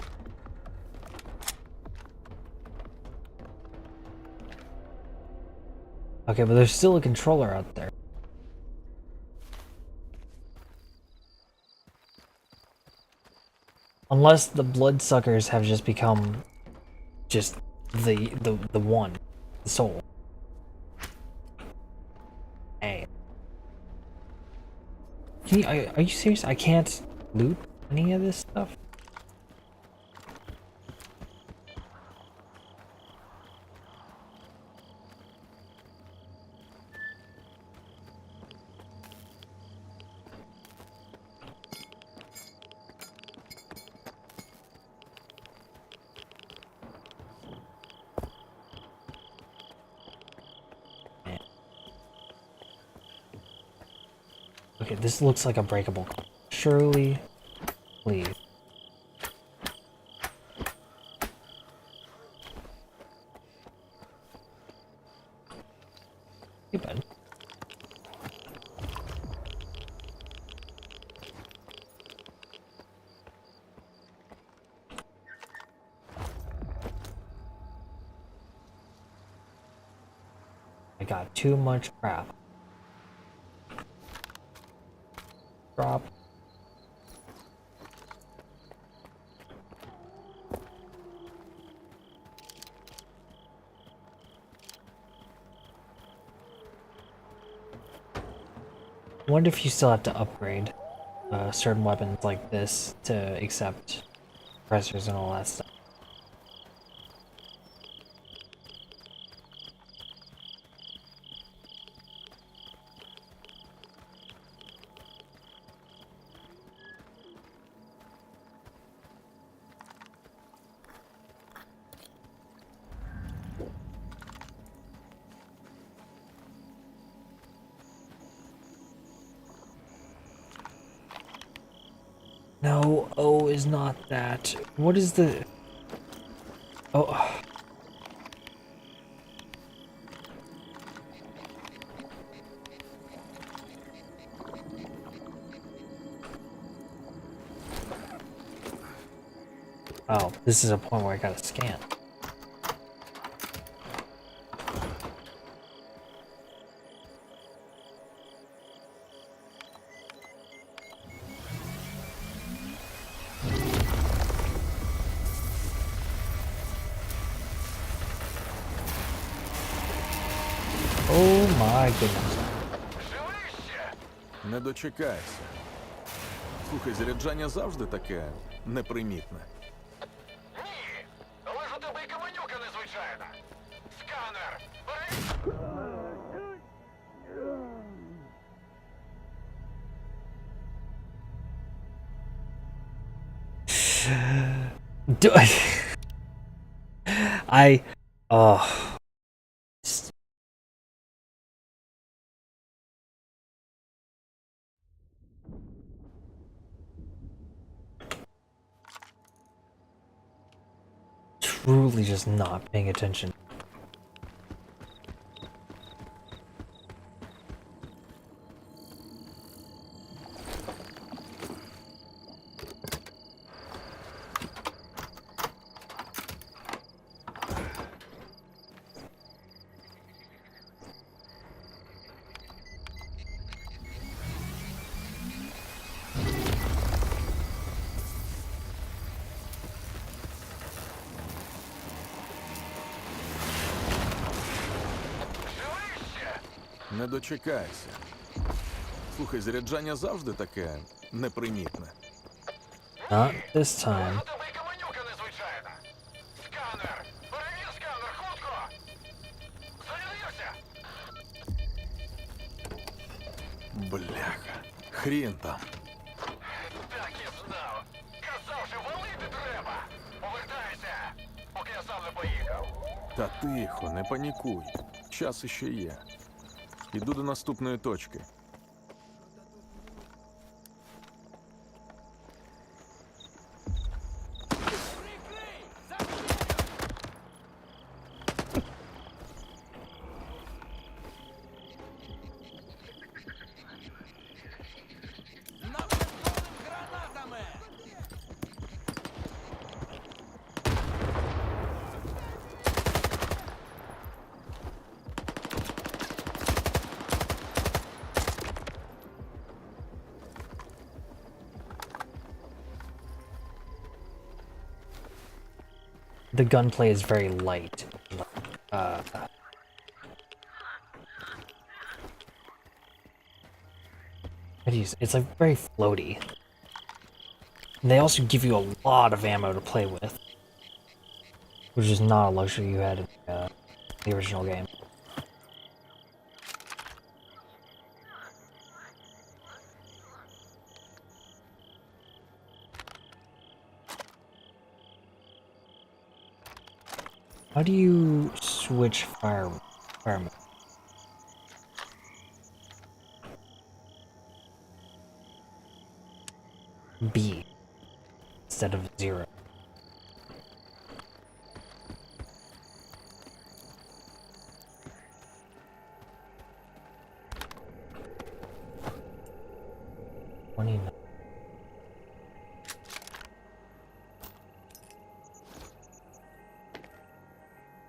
Okay, but there's still a controller out there. Unless the bloodsuckers have just become just the one, the soul. Hey. Are you serious? I can't loot any of this stuff? Okay, this looks like a breakable. Surely, please. Hey, bud. I got too much crap. Drop. I wonder if you still have to upgrade certain weapons like this to accept pressures and all that stuff. No, O is not that. What is the... Oh. Oh, this is a point where I gotta scan. Oh my goodness. Не дочекайся. Слухай, заряджання завжди таке непримітне. Ні, але ж у тебе і каменюка незвичайна. Сканер, Do I... Oh... Truly just not paying attention. Не дочекайся. Слухай, заряджання завжди таке непримітне. Not this time. у тебе і каменюка незвичайна. Сканер, перевір сканер, хутко. Зарядився. Бляха. Хрін там. Так і знав. Казав, що валити треба. Повертайся, поки я сам не поїхав. Та тихо, не панікуй. Час іще є. Іду до наступної точки. The gunplay is very light. It's like very floaty. And they also give you a lot of ammo to play with, which is not a luxury you had in the original game. How do you switch fire mode? B instead of 0.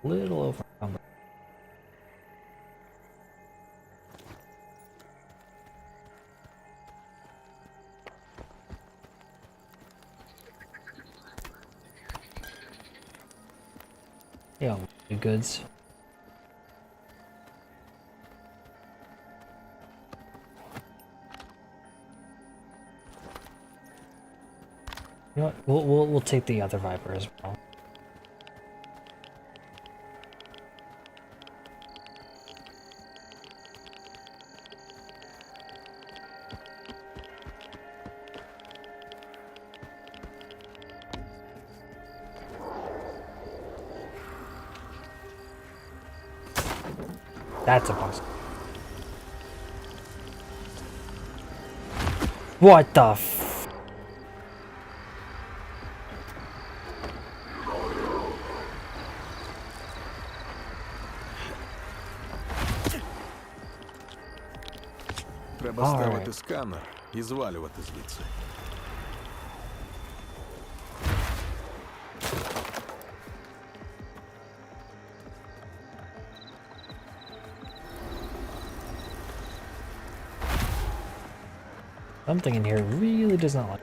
Little over. Yeah, the goods. You know what? We'll take the other Viper as well. That's a boss. What the f- Треба Alright. ставити сканер і звалювати звідси. Something in here really does not like.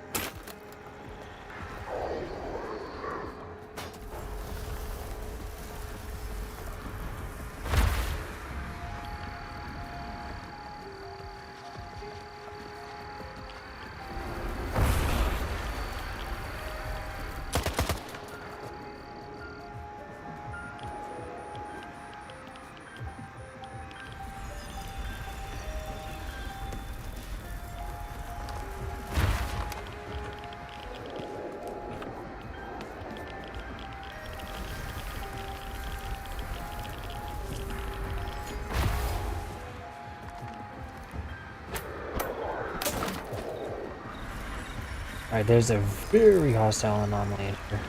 Alright, there's a very hostile anomaly in here.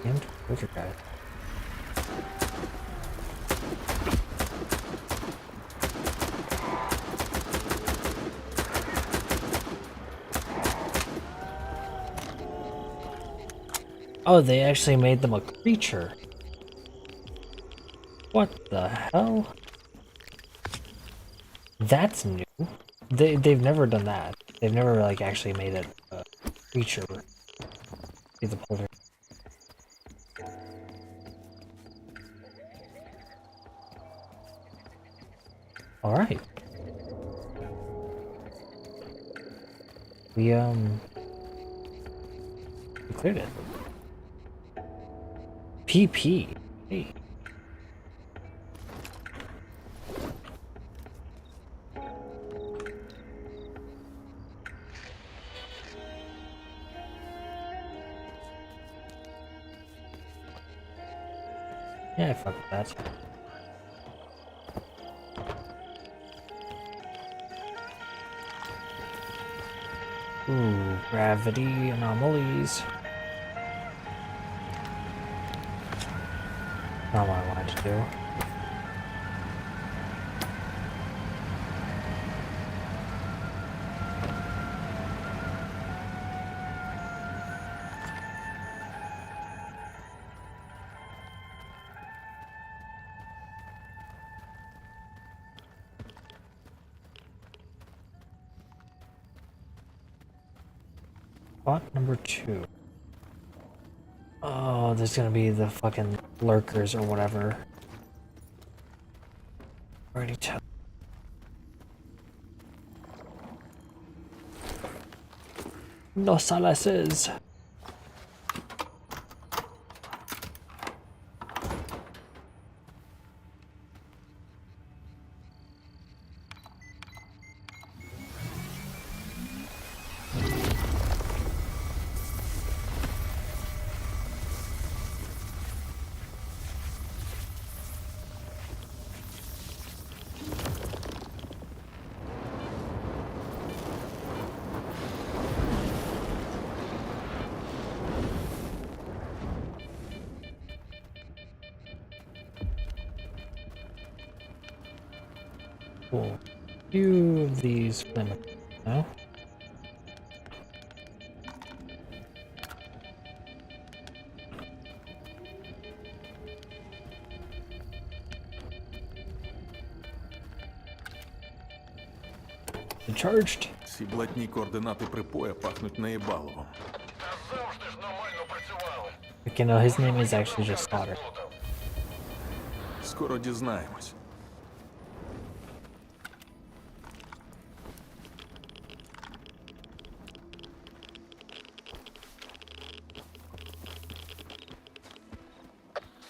Damn torture guy. Oh, they actually made them a creature. What the hell? That's new. They've never done that. They've never like actually made it a creature. See the polter. All right. We cleared it. PP. Hey. Yeah, fuck that. Ooh, gravity anomalies. Not what I wanted to do. Spot number 2. Oh, there's gonna be the fucking lurkers or whatever. Already tell. No salaces. Cool. Few of these flammable now. Charged. Ці блатні координати припоя пахнуть наєбаловом. Okay, no, his name is actually just Slaughter. Скоро дізнаємось.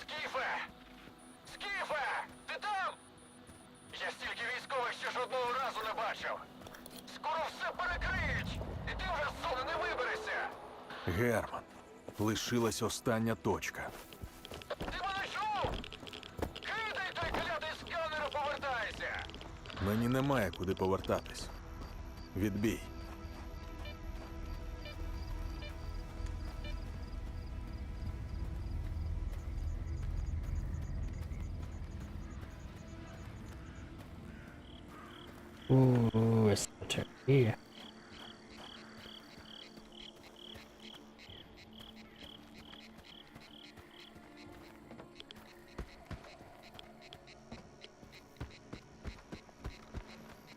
Скіфе! Скіфе! Ти там? Я стільки військових ще жодного разу не бачив. Скоро все перекриють, і ти вже з зони не виберешся. Герман. Лишилась остання точка. Ти мене чув? Кидай той клятий сканер і повертайся. Мені немає куди повертатись. Відбій. Ooh, it's the turkey.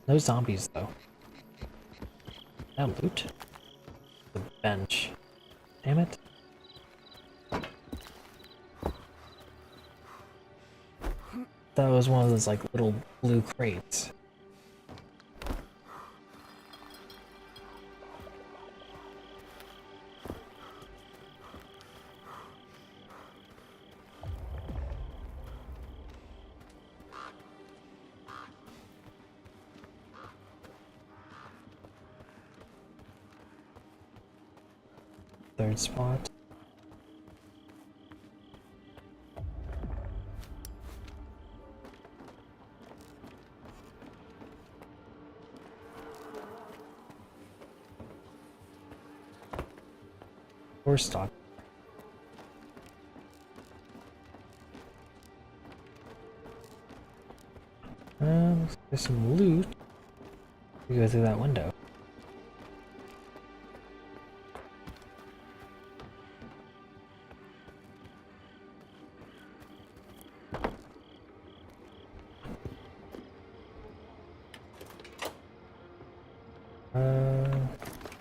No zombies though. Now loot. The bench. Damn it. That was one of those like little blue crates. Third spot. Fourth stock. There's some loot. We go through that window.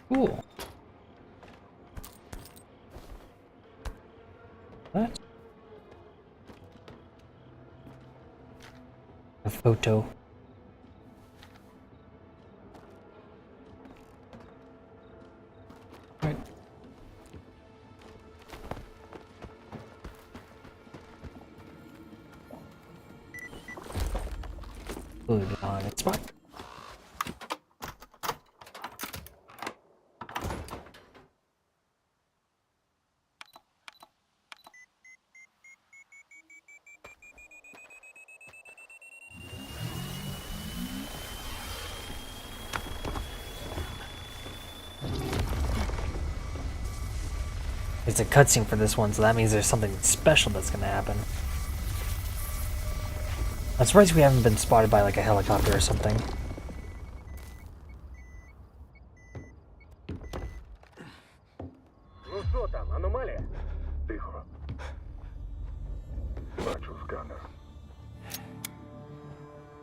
Cool. What? A photo. Right. Food on its spot. It's a cutscene for this one, so that means there's something special that's gonna happen. I'm surprised we haven't been spotted by like a helicopter or something. Ну що там, аномалія? Тихо. Бачу сканер.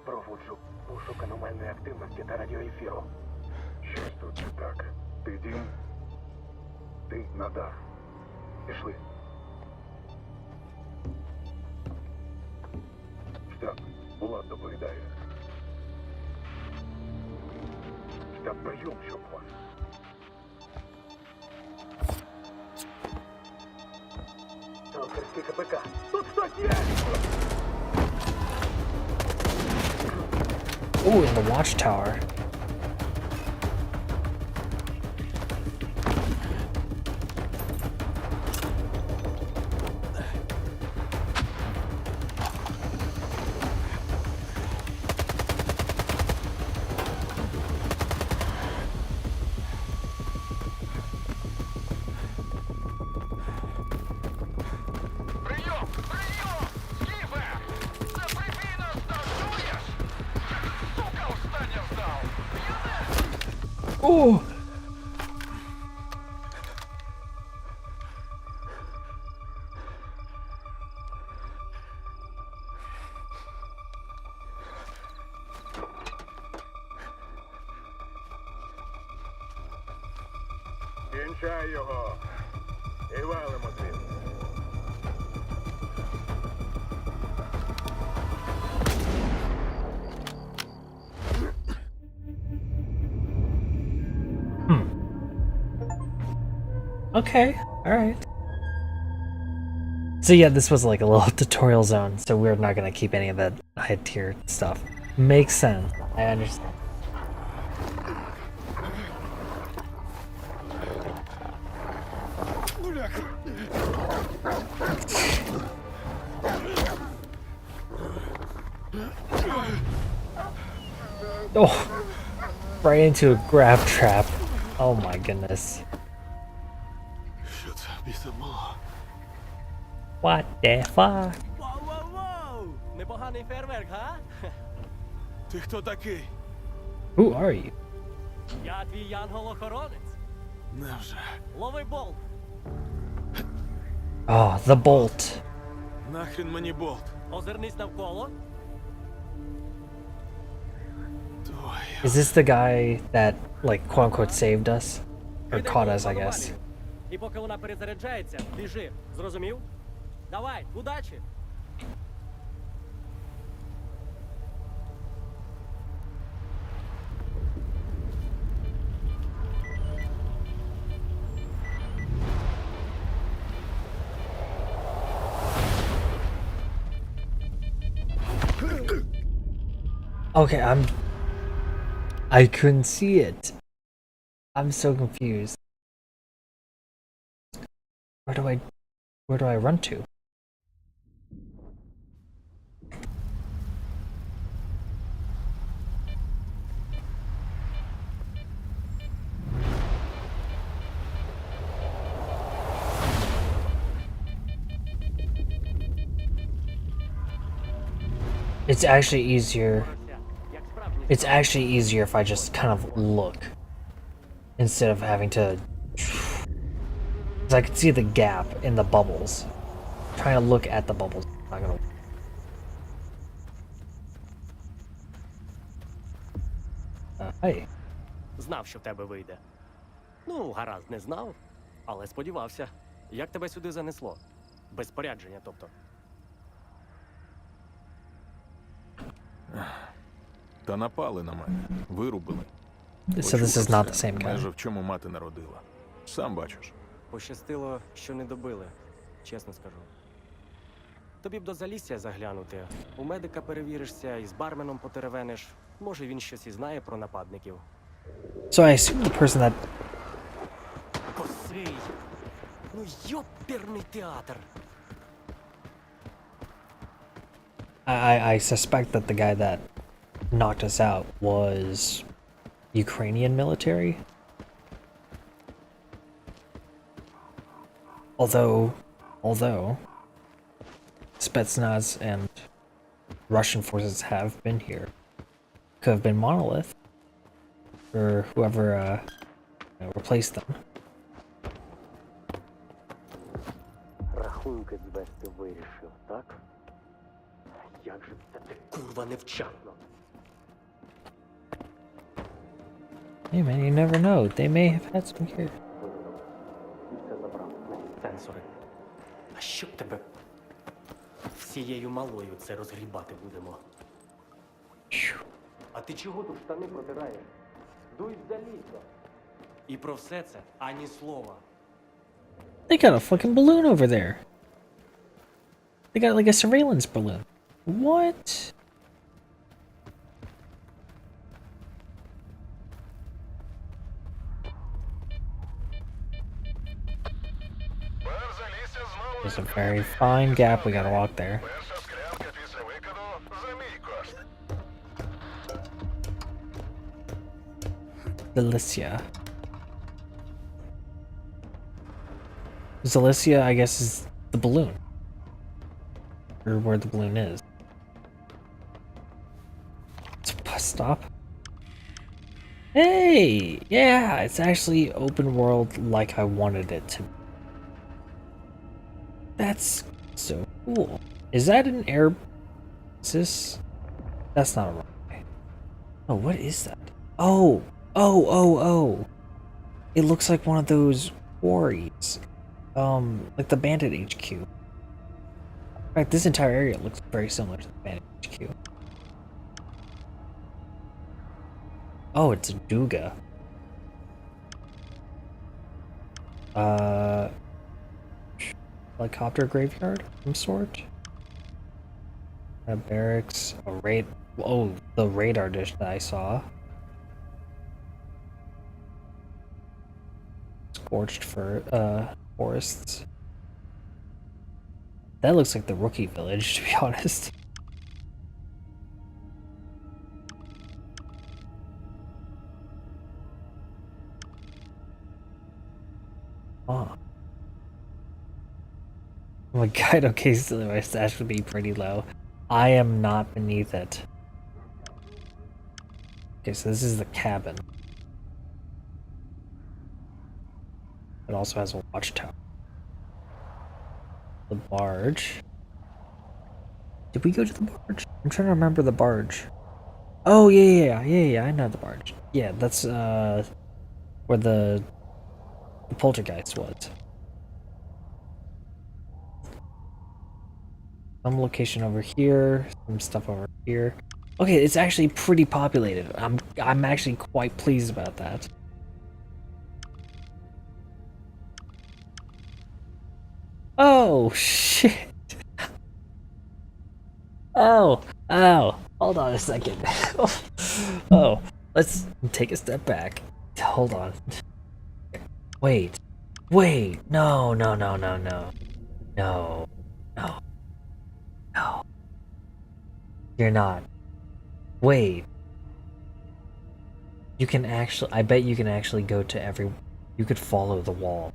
Проводжу пошук аномальної активності та радіоефіру. Щось тут не так. Ти Дім? Ти на дах. Пішли. Штаб, Булат доповідає. Штаб, прийом, щоб вас. Сталкерський КПК. Тут хтось є! Ooh, in the watchtower. Прийом! Прийом! Скіфе! Це прибій нас там, чуєш? Сука, остання вдав! Ooh. Кінчай його! І валимо звідси. Okay, alright. So yeah, this was like a little tutorial zone, so we're not gonna keep any of that high tier stuff. Makes sense. I understand. Oh, right into a grab trap. Oh my goodness. Що це біса було? What the fuck? Воу-воу-воу! Непоганий фейерверк, га? Ти хто такий? Who are you? Я твій янгол-охоронець. Невже? Лови болт. Oh, the bolt. Нахрін мені болт? Озирнись навколо. Is this the guy that, like, quote unquote, saved us? Or Кидай caught болт us, I в guess. аномалію. І поки вона перезаряджається, біжи. Зрозумів? Давай, удачі! Okay, I couldn't see it. I'm so confused. Where do I run to? It's actually easier. It's actually easier if I just kind of look instead of having to. Because I can see the gap in the bubbles. Trying to look at the bubbles. Not gonna. Hey. Знав, що в тебе вийде. Ну, гаразд, не знав, але сподівався. Як тебе сюди занесло? Без спорядження, тобто. Та напали на мене. Вирубили. So this is not the same guy. Майже в чому мати народила. Сам бачиш. Пощастило, що не добили, чесно скажу. Тобі б до залісся заглянути. У медика перевіришся і з барменом потеревениш. Може, він щось і знає про нападників. So I assume the person that. Косий! Ну йоперний театр! I suspect that the guy that knocked us out was Ukrainian military. Although Spetsnaz and Russian forces have been here. Could have been Monolith or whoever replaced them. Рахунки звести вирішив, так? Як же це ти? Курва, невчасно! Hey man, you never know. They may have had some here. всією малою це розгрібати будемо. А ти чого тут штани протираєш? Дуй з заліза. І про все це ані слова. They got a fucking balloon over there. They got like a surveillance balloon. What? There's a very fine gap we gotta walk there. Перша склянка після викиду за мій кошт. Delicia. Delicia, I guess, is the balloon. Or where the balloon is. It's a bus stop. Hey! Yeah, it's actually open world like I wanted it to be. That's so cool. Is that an air... Is this... That's not a runway. Oh, what is that? Oh! Oh! It looks like one of those quarries. Like the Bandit HQ. In fact, this entire area looks very similar to the Bandit HQ. Oh, it's a Duga. Helicopter graveyard of some sort. A barracks, a raid. Oh, the radar dish that I saw. Scorched forests. That looks like the rookie village, to be honest. Oh. Oh my god, okay, so my stash would be pretty low. I am not beneath it. Okay, so this is the cabin. It also has a watchtower. The barge. Did we go to the barge? I'm trying to remember the barge. Oh, yeah, I know the barge. Yeah, that's, where the poltergeist was. Some location over here, some stuff over here. Okay, it's actually pretty populated. I'm actually quite pleased about that. Oh shit. Oh, hold on a second. Oh, let's take a step back. Hold on. Wait. No. You're not. Wait. You can actually, I bet you can actually go to you could follow the wall.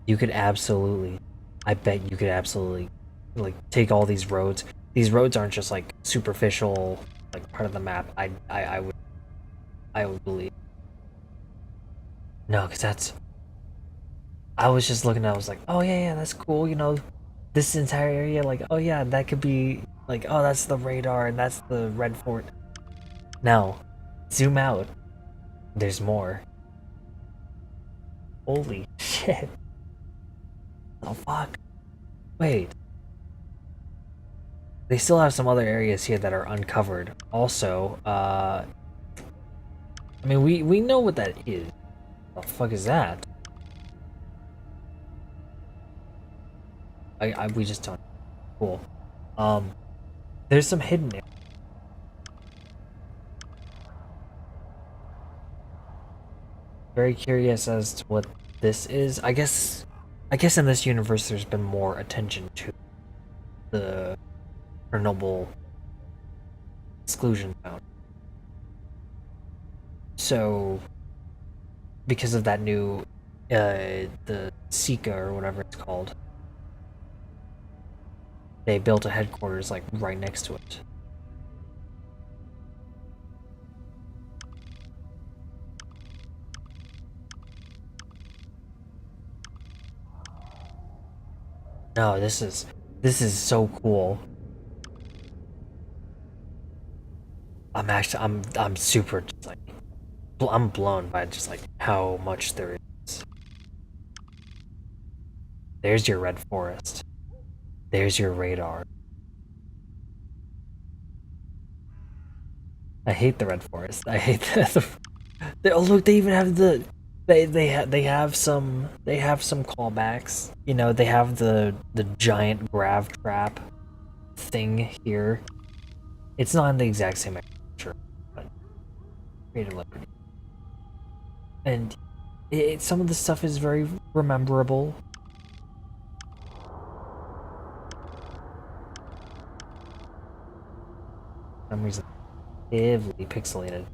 You could absolutely, I bet you could absolutely, like, take all these roads. These roads aren't just, like, superficial, like, part of the map. I would believe. No, because that's, I was just looking at it, I was like, oh yeah, that's cool, you know, this entire area, like, oh yeah, that could be, like, oh, that's the radar, and that's the red fort. Now, zoom out. There's more. Holy shit. Oh fuck. Wait. They still have some other areas here that are uncovered. Also, I mean, we know what that is. What the fuck is that? We just don't. Cool. There's some hidden areas. Very curious as to what this is. I guess in this universe there's been more attention to the Chernobyl exclusion zone. So, because of that new, the Sika or whatever it's called, they built a headquarters like right next to it. No, this is so cool. I'm super just like, I'm blown by just like how much there is. There's your red forest. There's your radar. I hate the red forest. I hate oh look, they even have the they have some callbacks. You know, they have the giant grav trap thing here. It's not in the exact same picture, but creative liberty. And some of the stuff is very rememberable. For some reason, heavily pixelated.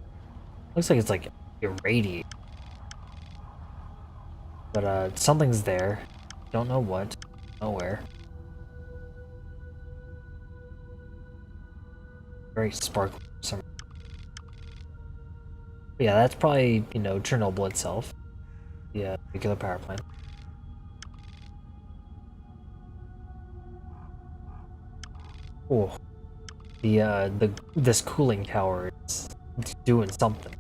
Looks like it's like irradiated. But something's there. Don't know what. Nowhere. Very sparkly for some reason. But yeah, that's probably, you know, Chernobyl itself. The nuclear power plant. Oh. This cooling tower is doing something.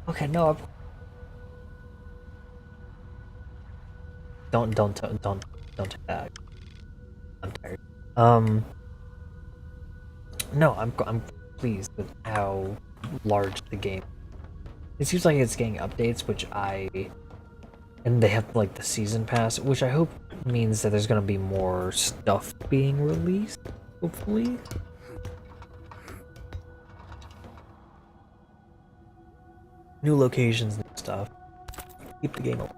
Okay, no. Don't take that. I'm tired. No, I'm pleased with how large the game. It seems like it's getting updates, and they have like the season pass, which I hope means that there's gonna be more stuff being released. Hopefully. New locations and stuff. Keep the game alive.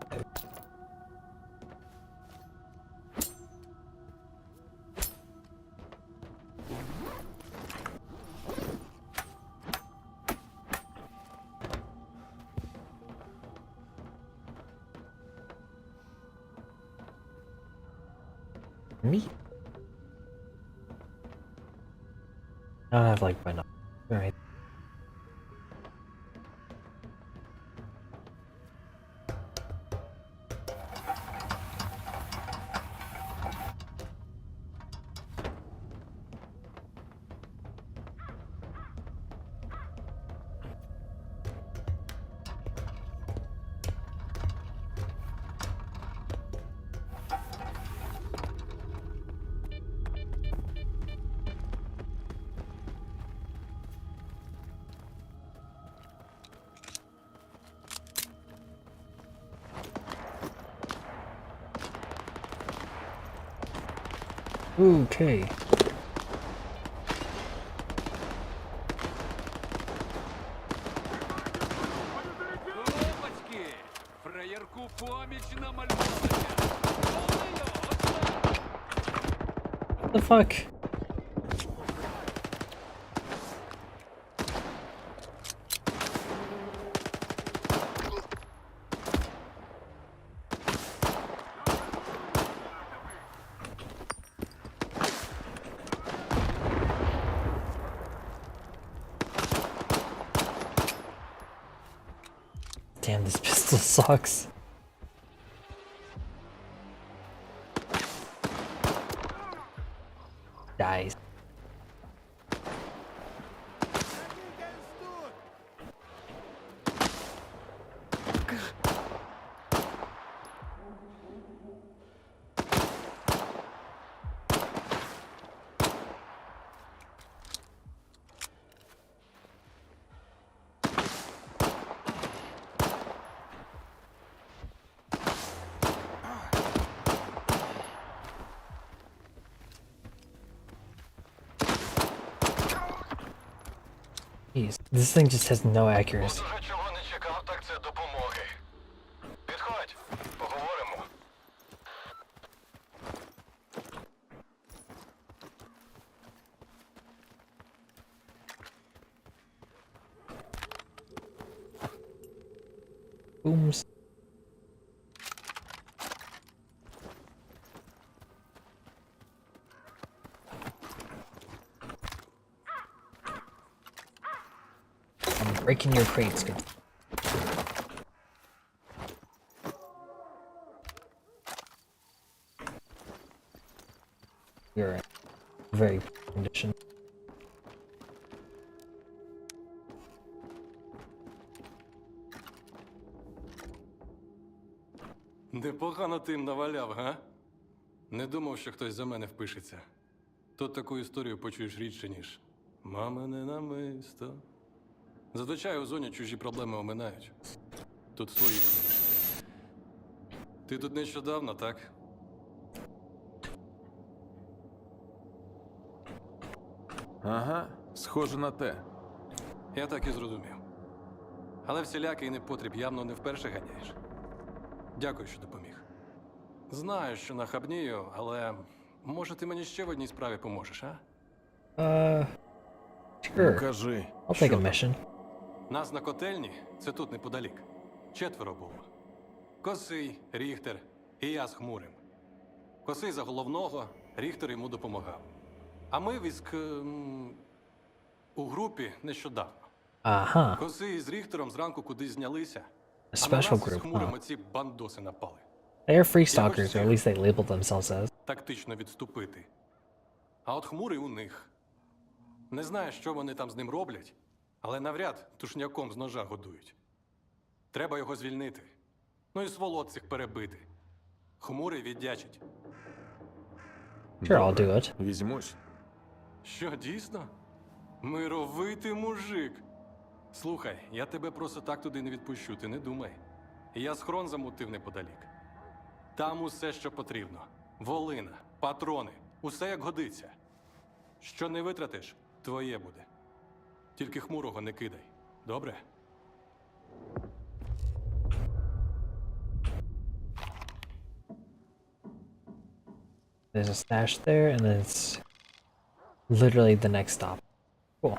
Neat. I don't have like my number. Alright. Okay. What the fuck? Damn, this pistol sucks. Dies. Jeez, this thing just has no accuracy. Чого не чекав, так це допомоги. Підходь, поговоримо. Booms. I'm breaking your crates, good. You're right. very poor condition. Непогано ти їм наваляв, га? Не думав, що хтось за мене впишеться. Тут таку історію почуєш рідше, ніж «Мамине намисто». Зазвичай у зоні чужі проблеми оминають. Тут свої слухаєш. Ти тут нещодавно, так? Ага, схоже на те. Я так і зрозумів. Але всілякий непотріб явно не вперше ганяєш. Дякую, що допоміг. Знаю, що нахабнію, але може ти мені ще в одній справі поможеш, а? Sure. Кажи, I'll take що a там? mission. Нас на котельні, це тут неподалік. 4 було. Косий, Ріхтер і я з Хмурим. Косий за головного, Ріхтер йому допомагав. А ми у групі нещодавно. Ага. Косий з Ріхтером зранку кудись знялися, A а на special нас з group, Хмурим huh? оці бандоси напали. They are free stalkers, or at least they labeled themselves as. Тактично відступити. А от Хмурий у них. Не знаю, що вони там з ним роблять, але навряд тушняком з ножа годують. Треба його звільнити. Ну і сволот цих перебити. Хмурий віддячить. Sure, I'll do it. Візьмусь. Що, дійсно? Мировитий мужик. Слухай, я тебе просто так туди не відпущу, ти не думай. Я схрон замутив неподалік. Там усе, що потрібно. Волина, патрони, усе як годиться. Що не витратиш, твоє буде. Тільки Хмурого не кидай. Добре? There's a stash there, and then it's literally the next stop. Cool.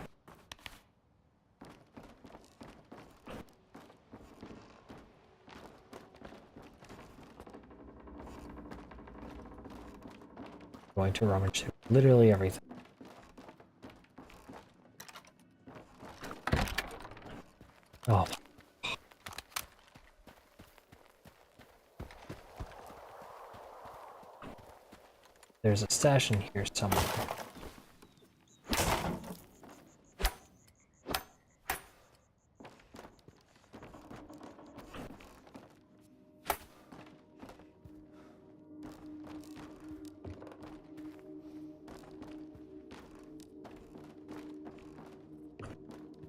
Going to rummage through literally everything. Oh. There's a stash in here somewhere.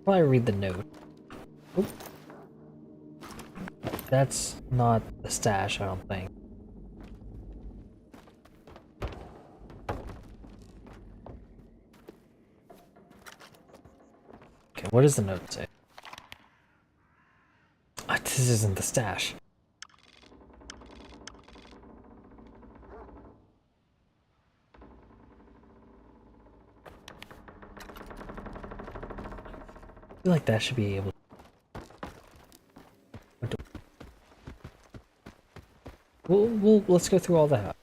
While I read the note. Oop. That's not the stash, I don't think. Okay, what does the note say? Ah, this isn't the stash. I feel like that should be able to... let's go through all that.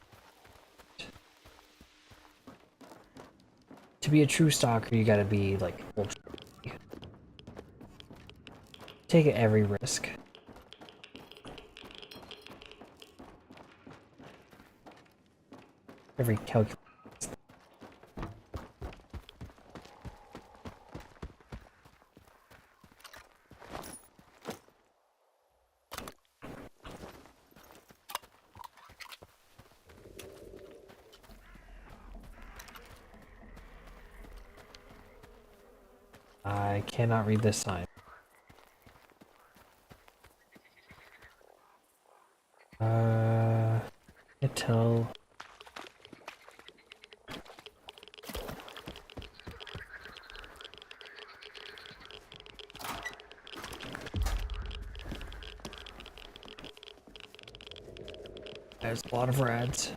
To be a true stalker, you gotta be like ultra. Take every risk. Every calculation. I cannot read this sign. Can't tell. There's a lot of rads.